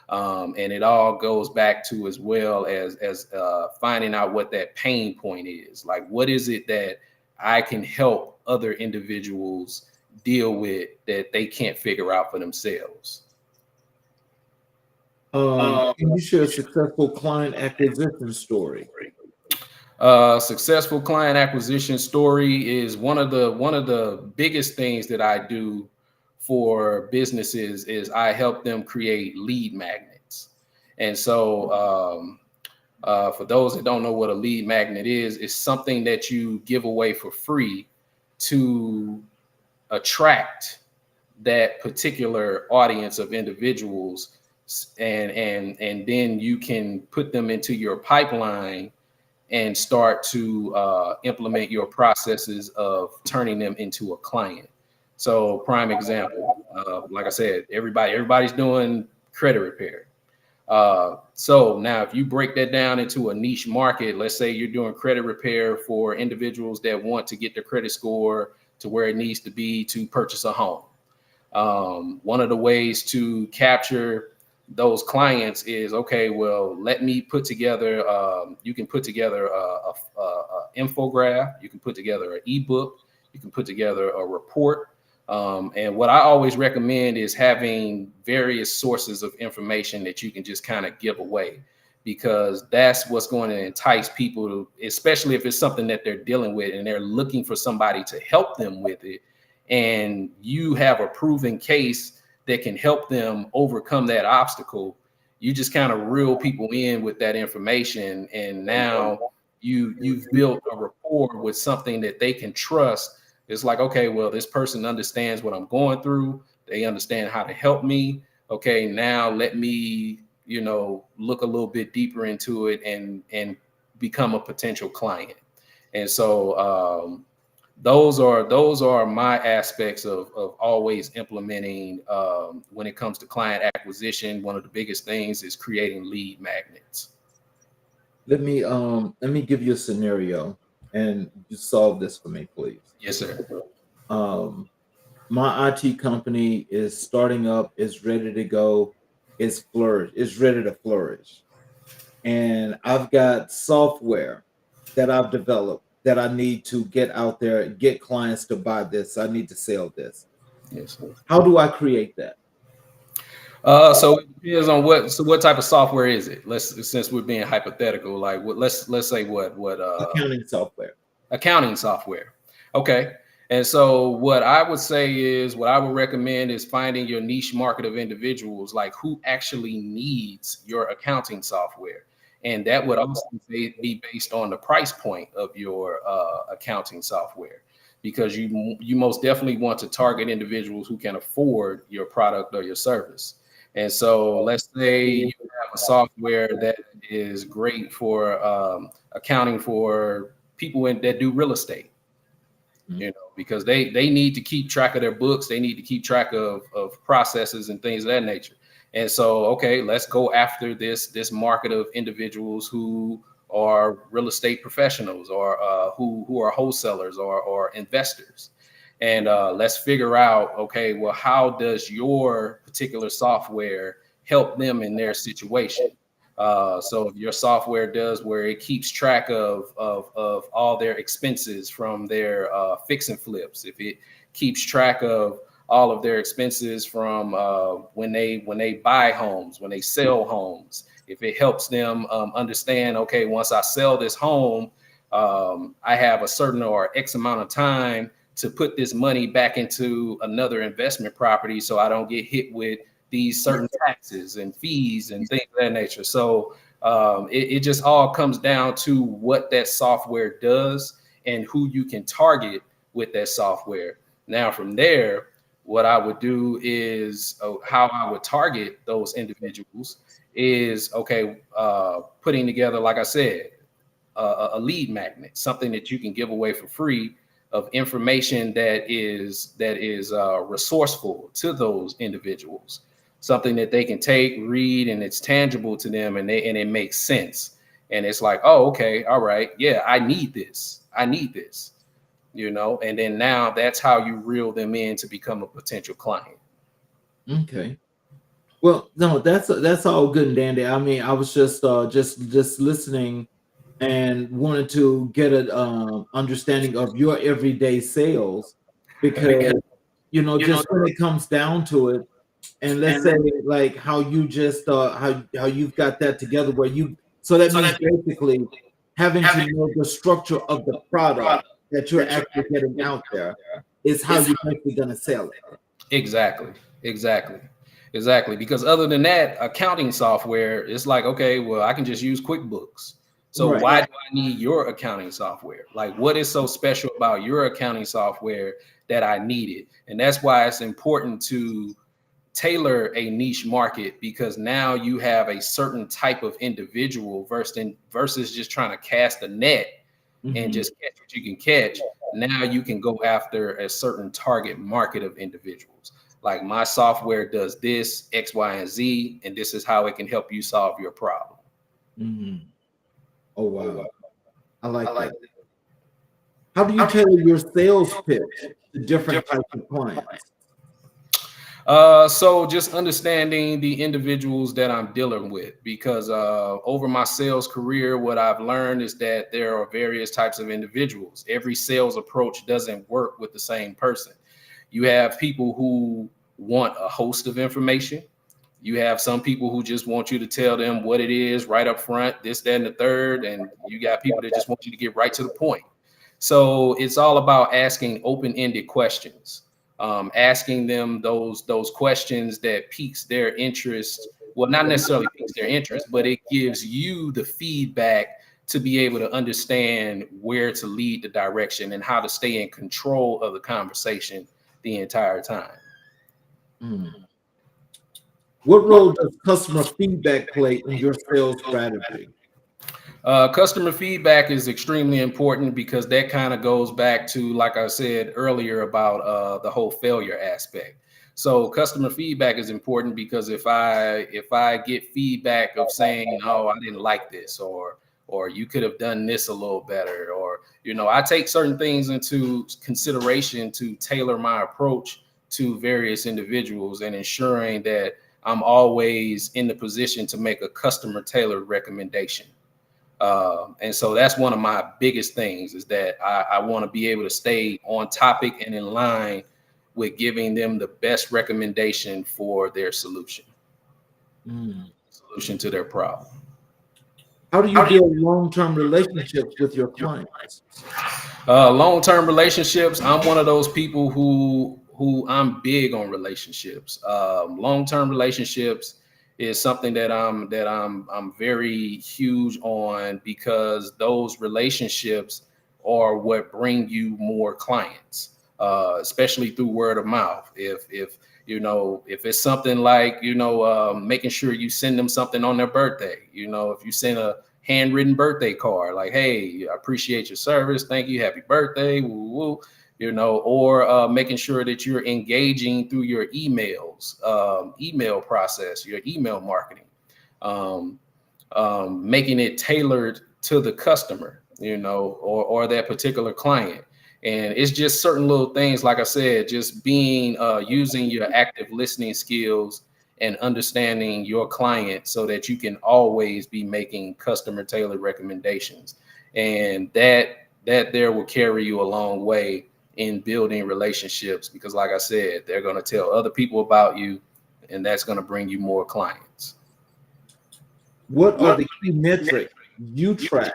And it all goes back to, as well as finding out what that pain point is. Like, what is it that I can help other individuals deal with that they can't figure out for themselves? Can you share a successful client acquisition story? Successful client acquisition story is one of the biggest things that I do for businesses. Is I help them create lead magnets. And so for those that don't know what a lead magnet is, it's something that you give away for free to attract that particular audience of individuals, and then you can put them into your pipeline and start to implement your processes of turning them into a client. So, prime example, like I said, everybody's doing credit repair. So now if you break that down into a niche market, let's say you're doing credit repair for individuals that want to get their credit score to where it needs to be to purchase a home. One of the ways to capture those clients is, okay, well, let me put together, you can put together a infograph, you can put together an ebook, you can put together a report. And what I always recommend is having various sources of information that you can just kind of give away, because that's what's going to entice people to, especially if it's something that they're dealing with and they're looking for somebody to help them with it. And you have a proven case that can help them overcome that obstacle. You just kind of reel people in with that information. And now you've built a rapport with something that they can trust. It's like, okay, well, this person understands what I'm going through. They understand how to help me. Okay, now let me, look a little bit deeper into it and become a potential client. And so those are my aspects of always implementing when it comes to client acquisition. One of the biggest things is creating lead magnets. Let me give you a scenario and you solve this for me, please. Yes, sir. My IT company is starting up, is ready to go, is ready to flourish. And I've got software that I've developed that I need to get out there, get clients to buy this. I need to sell this. Yes, sir. How do I create that? So it depends on what type of software is it? Since we're being hypothetical, like let's say what Accounting software. Accounting software. Okay. And so what I would recommend is finding your niche market of individuals, like who actually needs your accounting software. And that would also be based on the price point of your accounting software, because you most definitely want to target individuals who can afford your product or your service. And so let's say you have a software that is great for accounting for people that do real estate, because they need to keep track of their books. They need to keep track of processes and things of that nature. And so, okay, let's go after this market of individuals who are real estate professionals, or who are wholesalers or investors. And let's figure out, okay, well, how does your particular software help them in their situation? So if your software does where it keeps track of all their expenses from their fix and flips, if it keeps track of all of their expenses from when they buy homes, when they sell homes, if it helps them understand, okay, once I sell this home, I have a certain or X amount of time to put this money back into another investment property so I don't get hit with these certain taxes and fees and things of that nature. So it just all comes down to what that software does and who you can target with that software. Now, from there, what I would do is how I would target those individuals is, okay, putting together, like I said, a lead magnet, something that you can give away for free, of information that is resourceful to those individuals, something that they can take, read, and it's tangible to them, and it makes sense. And it's like, oh, okay, all right, yeah, I need this. And then now that's how you reel them in to become a potential client. Okay. Well, no, that's all good and dandy. I mean, I was just listening and wanted to get an understanding of your everyday sales because just when it comes down to it, and let's say like how you just how you've got that together where you so that means basically having to know the structure of the product that you're actually getting out there is how you're basically going to sell it. Exactly. Exactly. Exactly. Because other than that, accounting software, it's like, okay, well, I can just use QuickBooks. So Right. why do I need your accounting software? Like, what is so special about your accounting software that I need it? And that's why it's important to tailor a niche market, because now you have a certain type of individual versus just trying to cast a net and just catch what you can catch. Now you can go after a certain target market of individuals. Like, my software does this, X, Y, and Z, and this is how it can help you solve your problem. Mm-hmm. Oh, wow. I like that. How do you tailor your sales pitch to different types of clients? So just understanding the individuals that I'm dealing with, because over my sales career, what I've learned is that there are various types of individuals. Every sales approach doesn't work with the same person. You have people who want a host of information. You have some people who just want you to tell them what it is right up front, this, that, and the third. And you got people that just want you to get right to the point. So it's all about asking open-ended questions, asking them those questions that piques their interest. Well, not necessarily piques their interest, but it gives you the feedback to be able to understand where to lead the direction and how to stay in control of the conversation the entire time. Mm. What role does customer feedback play in your sales strategy? Customer feedback is extremely important, because that kind of goes back to, like I said earlier, about the whole failure aspect. So customer feedback is important, because if I get feedback of saying, oh, I didn't like this, or you could have done this a little better, or I take certain things into consideration to tailor my approach to various individuals, and ensuring that I'm always in the position to make a customer tailored recommendation. And so that's one of my biggest things, is that I want to be able to stay on topic and in line with giving them the best recommendation for their solution to their problem. How do you build long-term relationships with your clients? Long-term relationships. I'm one of those people who I'm big on relationships. Long-term relationships is something that I'm very huge on, because those relationships are what bring you more clients, especially through word of mouth. If it's something like making sure you send them something on their birthday. If you send a handwritten birthday card, like, hey, I appreciate your service, thank you, happy birthday, woo woo, or making sure that you're engaging through your emails, email process, your email marketing, making it tailored to the customer, or that particular client. And it's just certain little things, like I said, just being using your active listening skills and understanding your client, so that you can always be making customer tailored recommendations. And that there will carry you a long way in building relationships, because like I said, they're going to tell other people about you, and that's going to bring you more clients. What are the key metrics you track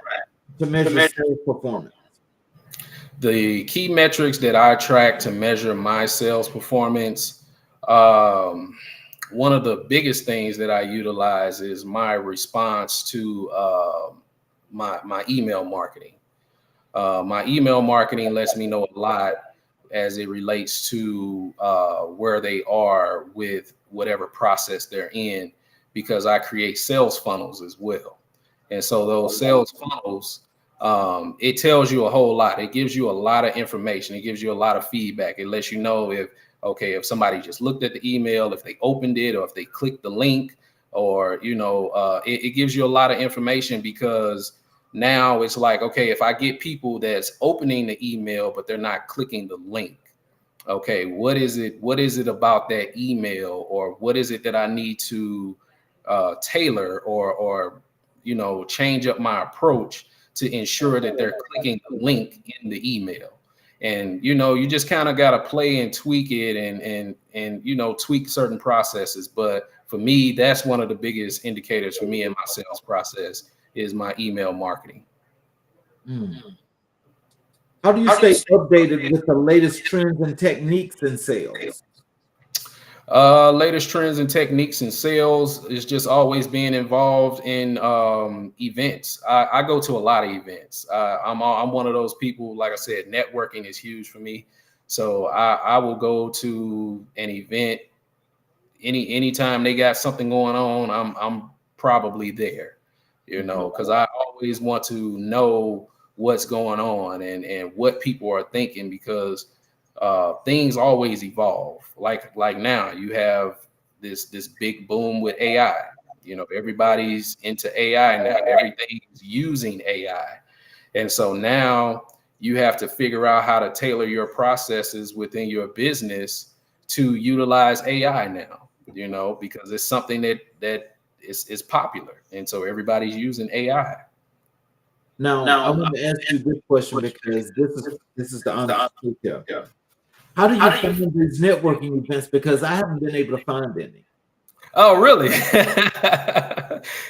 to measure sales performance? The key metrics that I track to measure my sales performance, one of the biggest things that I utilize is my response to my email marketing. My email marketing lets me know a lot as it relates to where they are with whatever process they're in, because I create sales funnels as well. And so those sales funnels, it tells you a whole lot. It gives you a lot of information. It gives you a lot of feedback. It lets you know if somebody just looked at the email, if they opened it, or if they clicked the link, or it gives you a lot of information, because now it's like, okay, if I get people that's opening the email but they're not clicking the link, okay, what is it about that email, or what is it that I need to tailor or change up my approach to ensure that they're clicking the link in the email. And you just kind of got to play and tweak it and tweak certain processes. But for me, that's one of the biggest indicators for me in my sales process is my email marketing. How do you stay updated with the latest trends and techniques in sales? Latest trends and techniques in sales is just always being involved in events. I go to a lot of events. I'm one of those people, like I said, networking is huge for me. So I will go to an event anytime they got something going on. I'm probably there, because I always want to know what's going on and what people are thinking, because things always evolve. Like now you have this big boom with AI. Everybody's into AI now. Everything's using AI. And so now you have to figure out how to tailor your processes within your business to utilize AI now, because it's something that is popular. And so everybody's using AI. Now, I want to ask you this question, because this is the honest truth here. How do you find these networking events? Because I haven't been able to find any. Oh, really?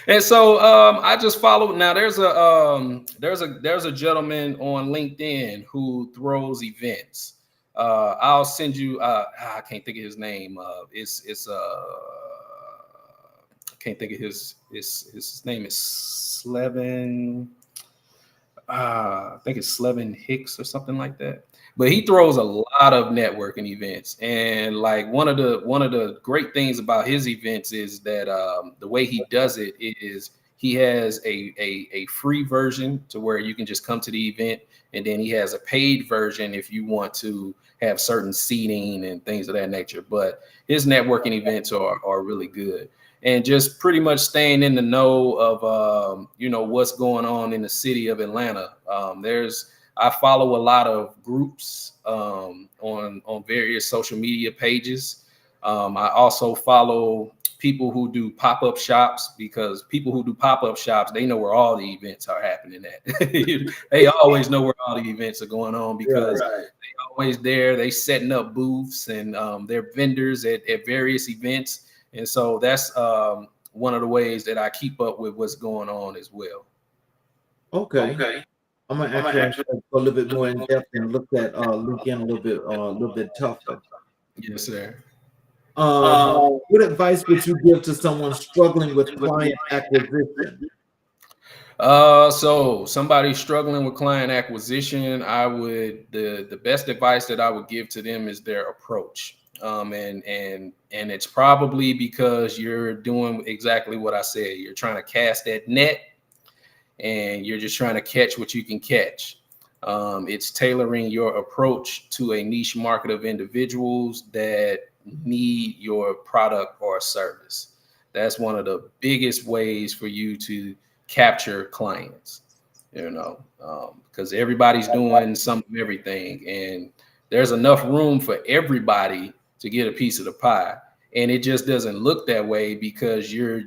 And so I just followed. Now there's a gentleman on LinkedIn who throws events. I'll send you. I can't think of his name. I can't think of his name is Slevin. I think it's Slevin Hicks or something like that. But he throws a lot of networking events, and like one of the great things about his events is that the way he does it is he has a free version to where you can just come to the event, and then he has a paid version if you want to have certain seating and things of that nature. But his networking events are really good. And just pretty much staying in the know of what's going on in the city of Atlanta. I follow a lot of groups on various social media pages. I also follow people who do pop-up shops, because people who do pop-up shops, they know where all the events are happening at. They always know where all the events are going on, because they always there. They setting up booths, and they're vendors at various events. And so that's one of the ways that I keep up with what's going on as well. Okay. I'm gonna actually go a little bit more in depth and look at LinkedIn a little bit tougher. Yes, sir. What advice would you give to someone struggling with client acquisition? So somebody struggling with client acquisition, the best advice that I would give to them is their approach. And it's probably because you're doing exactly what I said. You're trying to cast that net, and you're just trying to catch what you can catch. It's tailoring your approach to a niche market of individuals that need your product or service. That's one of the biggest ways for you to capture clients, because everybody's doing some of everything, and there's enough room for everybody to get a piece of the pie. And it just doesn't look that way because you're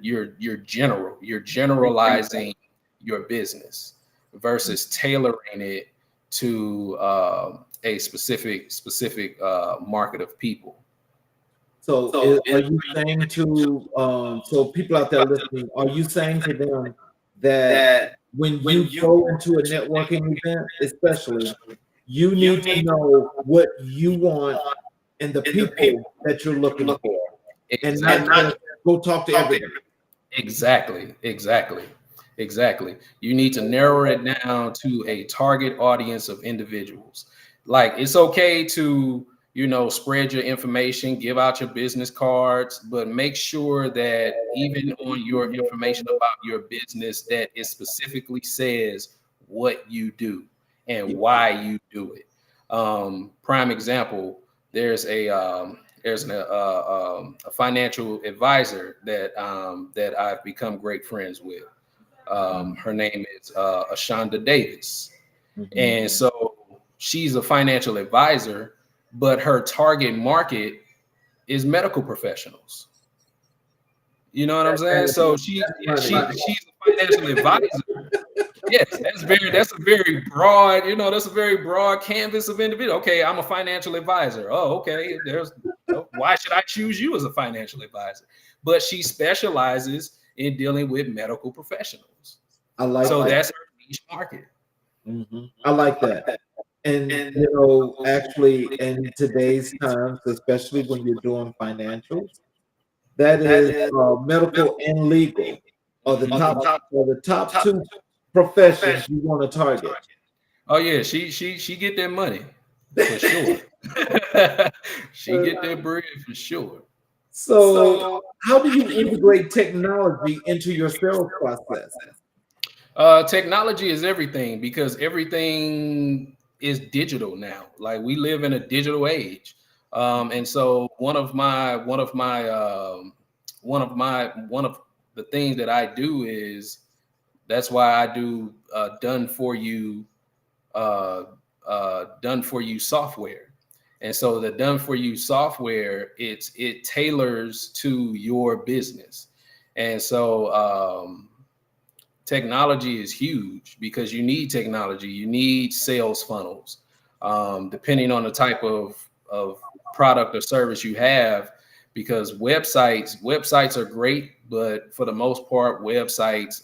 generalizing your business versus tailoring it to a specific market of people. So are you saying to so people out there listening, are you saying to them that when you go into a networking event, especially, you need to know what you want and the people that you're looking for, and not just go talk to everybody? Exactly. You need to narrow it down to a target audience of individuals. Like, it's okay to, spread your information, give out your business cards, but make sure that even on your information about your business, that it specifically says what you do and why you do it. Prime example, there's a there's a financial advisor that I've become great friends with. Her name is Ashonda Davis. Mhm. And so she's a financial advisor, but her target market is medical professionals. You know what I'm saying? So she's a financial advisor. Yes, that's a very broad, that's a very broad canvas of individual. Okay, I'm a financial advisor. Oh, okay. Why should I choose you as a financial advisor? But she specializes in dealing with medical professionals. I like So that. that's her niche market. I like that. And actually, in today's times, especially when you're doing financials, that is medical and legal are the top two professions you want to target. Oh yeah, she get that money for sure. She get that bread for sure. So, how do you integrate technology into your sales process? Technology is everything because everything is digital now. Like we live in a digital age, and so one of the things that I do is that's why I do done for you software. And so the done for you software, it tailors to your business. And so technology is huge because you need technology. You need sales funnels. Depending on the type of product or service you have, because websites are great, but for the most part, websites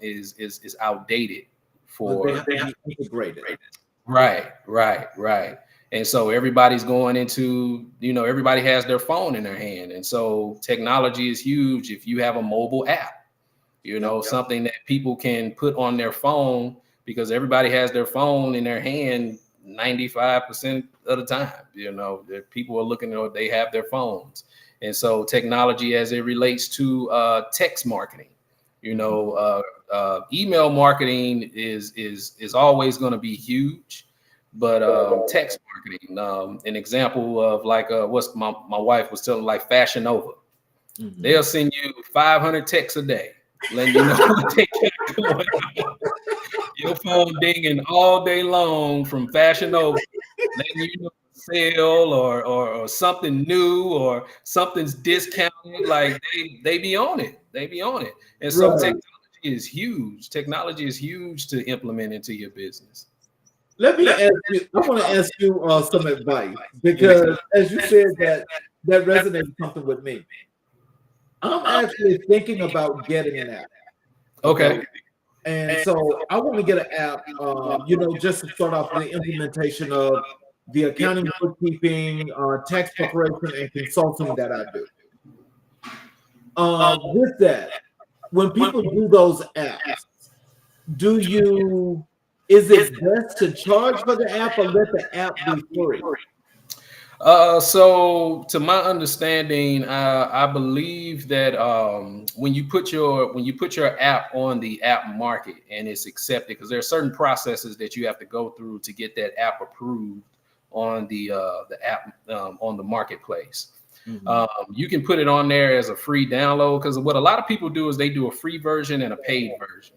is outdated for They have to be integrated. Right. And so everybody's going into, everybody has their phone in their hand. And so technology is huge. If you have a mobile app, something that people can put on their phone, because everybody has their phone in their hand 95% of the time. That people are looking at, they have their phones. And so technology as it relates to text marketing, email marketing is always going to be huge, but text marketing, an example of like what's my wife was telling, like Fashion Nova, they'll send you 500 texts a day, letting you know what they got going on. Your phone dinging all day long from Fashion Nova, letting you know sale or something new or something's discounted. Like they be on it. And so technology is huge. Technology is huge to implement into your business. Let me ask you. I want to ask you some advice because, as you said, that resonated something with me. I'm actually thinking about getting an app. Okay. And so I want to get an app, just to start off the implementation of the accounting, bookkeeping, tax preparation, and consulting that I do. With that, when people do those apps, is it best to charge for the app or let the app be free? So to my understanding, I believe that when you put your app on the app market and it's accepted, because there are certain processes that you have to go through to get that app approved on the app on the marketplace. You can put it on there as a free download, because what a lot of people do is they do a free version and a paid version.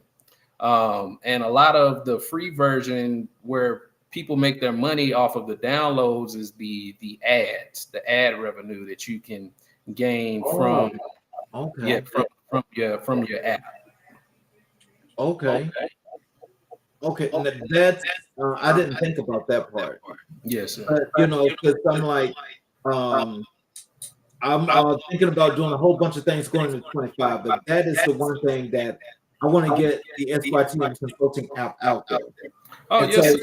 And a lot of the free version where people make their money off of the downloads is the ad revenue that you can gain from your app. Okay. And that's I didn't think about that part. Yes, sir. But because I'm like, I'm thinking about doing a whole bunch of things going into 25, but that is the one thing that I want to get the SYTM consulting app out there. Oh, and yes, so, sir.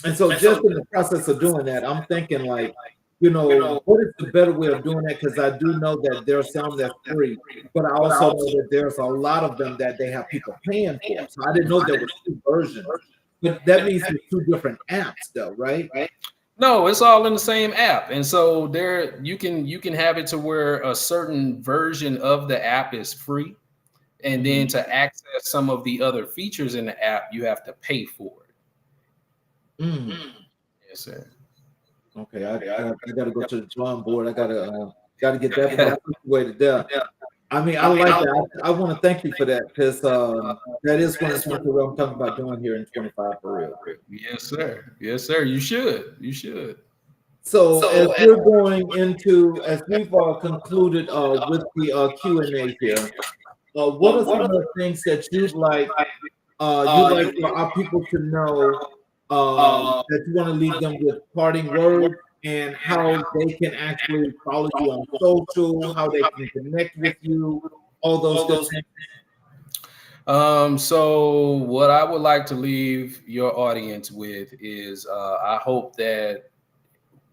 and so just in the process of doing that, I'm thinking like, what is the better way of doing that? Because I do know that there's some that's free, but I also know that there's a lot of them that they have people paying for. So I didn't know there was two versions. But that means there's two different apps though, right? No, it's all in the same app. And so there you can have it to where a certain version of the app is free. And then to access some of the other features in the app, you have to pay for it. Yes, sir. Okay, I got to go to the drawing board. I got to get that part situated there. I mean, I like that. I want to thank you for that because that is one of the things that I'm talking about doing here in 25 for real. Yes, sir. Yes, sir. You should. You should. So as we're going into, as we've concluded with the Q&A here, what are some of the things that you'd like for our people to know that you want to leave them with parting words and how they can actually follow you on social, how they can connect with you, all those good things? So what I would like to leave your audience with is I hope that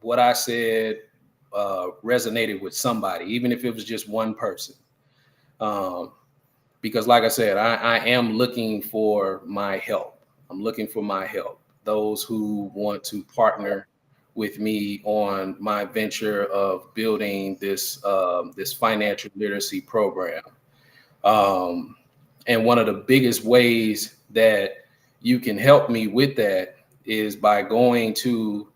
what I said resonated with somebody, even if it was just one person. Um, because like I said, I am looking for my help. I'm looking for my help. Those who want to partner with me on my venture of building this financial literacy program. Um, and one of the biggest ways that you can help me with that is by going to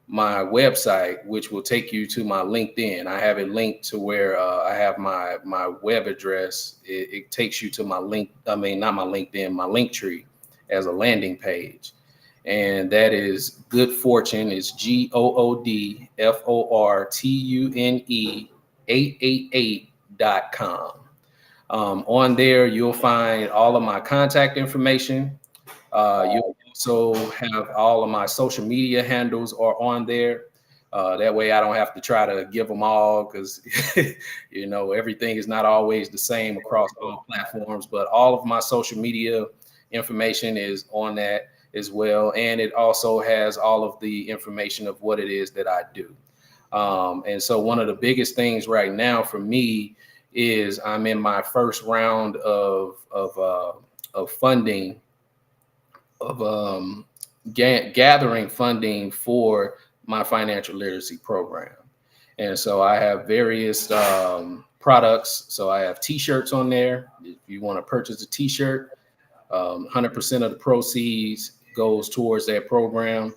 my website, which will take you to my LinkedIn. I have it linked to where I have my web address. It takes you to my link. I mean, not my LinkedIn, my Linktree as a landing page. And that is Good Fortune. It's GOODFORTUNE 888.com. On there, you'll find all of my contact information. You'll also have all of my social media handles are on there. That way I don't have to try to give them all because, everything is not always the same across all platforms, but all of my social media information is on that as well. And it also has all of the information of what it is that I do. And so one of the biggest things right now for me is I'm in my first round of funding, of gathering funding for my financial literacy program. And so I have various products. So I have t-shirts on there. If you want to purchase a t-shirt, 100% of the proceeds goes towards that program.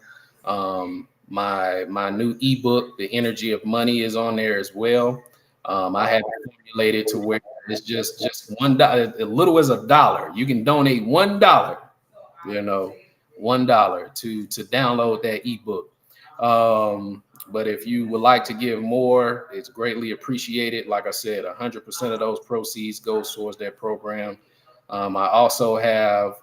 My new ebook, The Energy of Money, is on there as well. I have it formulated to where it's just $1, as little as $1. You can donate $1, $1 to download that ebook. But if you would like to give more, it's greatly appreciated. Like I said, 100% of those proceeds goes towards that program. I also have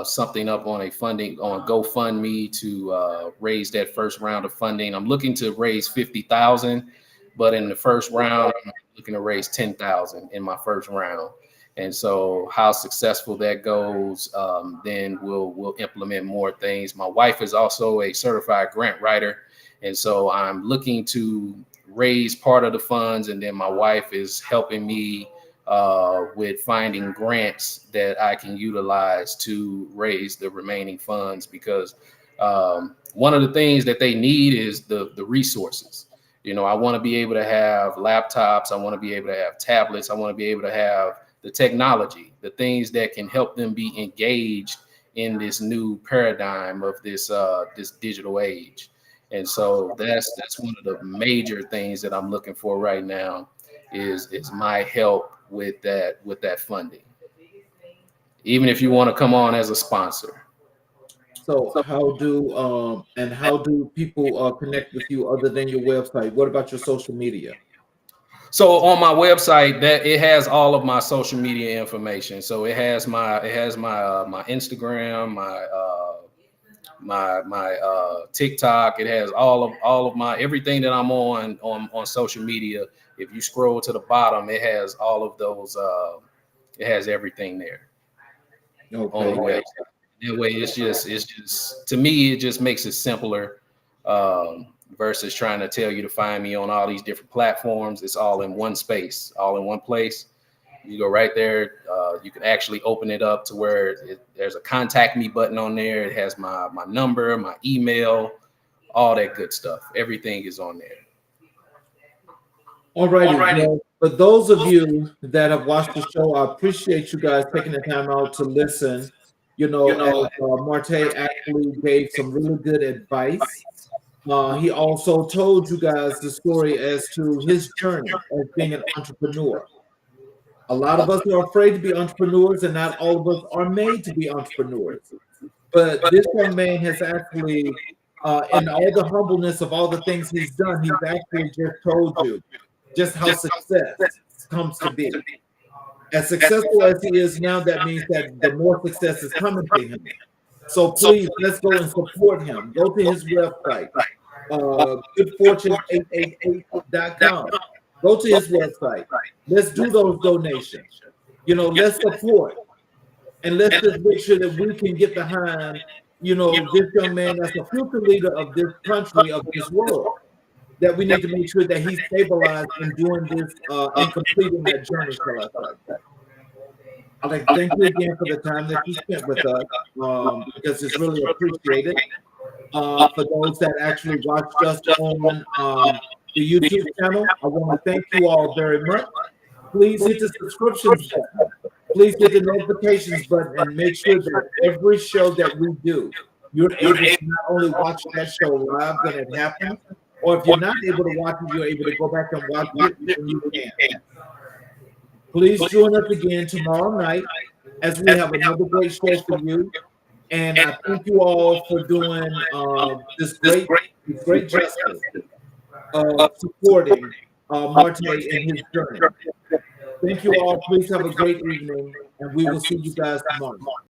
something up on a funding on GoFundMe to raise that first round of funding. I'm looking to raise 50,000, but in the first round, I'm looking to raise 10,000 in my first round. And so, how successful that goes, then we'll implement more things. My wife is also a certified grant writer, and so I'm looking to raise part of the funds, and then my wife is helping me with finding grants that I can utilize to raise the remaining funds, because one of the things that they need is the resources. I want to be able to have laptops. I want to be able to have tablets. I want to be able to have the technology, the things that can help them be engaged in this new paradigm of this digital age. And so that's one of the major things that I'm looking for right now is my help with that funding. Even if you want to come on as a sponsor. So how do people connect with you other than your website? What about your social media? So on my website, that it has all of my social media information. So it has my my Instagram, my TikTok. It has all of my everything that I'm on social media. If you scroll to the bottom, it has all of those. It has everything there on the website. That way, it's just to me, it just makes it simpler. Versus trying to tell you to find me on all these different platforms. It's all in one space, all in one place. You go right there. You can actually open it up to where there's a contact me button on there. It has my number, my email, all that good stuff. Everything is on there. All righty. Well, for those of you that have watched the show, I appreciate you guys taking the time out to listen. You know, as Marte actually gave some really good advice. He also told you guys the story as to his journey as being an entrepreneur. A lot of us are afraid to be entrepreneurs, and not all of us are made to be entrepreneurs. But this young man has actually, in all the humbleness of all the things he's done, he's actually just told you just how success comes to be. As successful as he is now, that means that the more success is coming to him. So please, let's go and support him. Go to his website, goodfortune888.com. Go to his website. Let's do those donations. You know, let's support. And let's just make sure that we can get behind, you know, this young man that's a future leader of this country, of this world. That we need to make sure that he's stabilized in doing this and completing that journey, shall I say. I'd like to thank you again for the time that you spent with us, because it's really appreciated. For those that actually watched us on the YouTube channel, I want to thank you all very much. Please hit the subscriptions button. Please hit the notifications button and make sure that every show that we do, you're able to not only watch that show live when it happens, or if you're not able to watch it, you're able to go back and watch it when you can. Please join us again tomorrow night as we have another great show for you. And I thank you all for doing this great justice of supporting Marte in his journey. Thank you all. Please have a great evening, and we will see you guys tomorrow.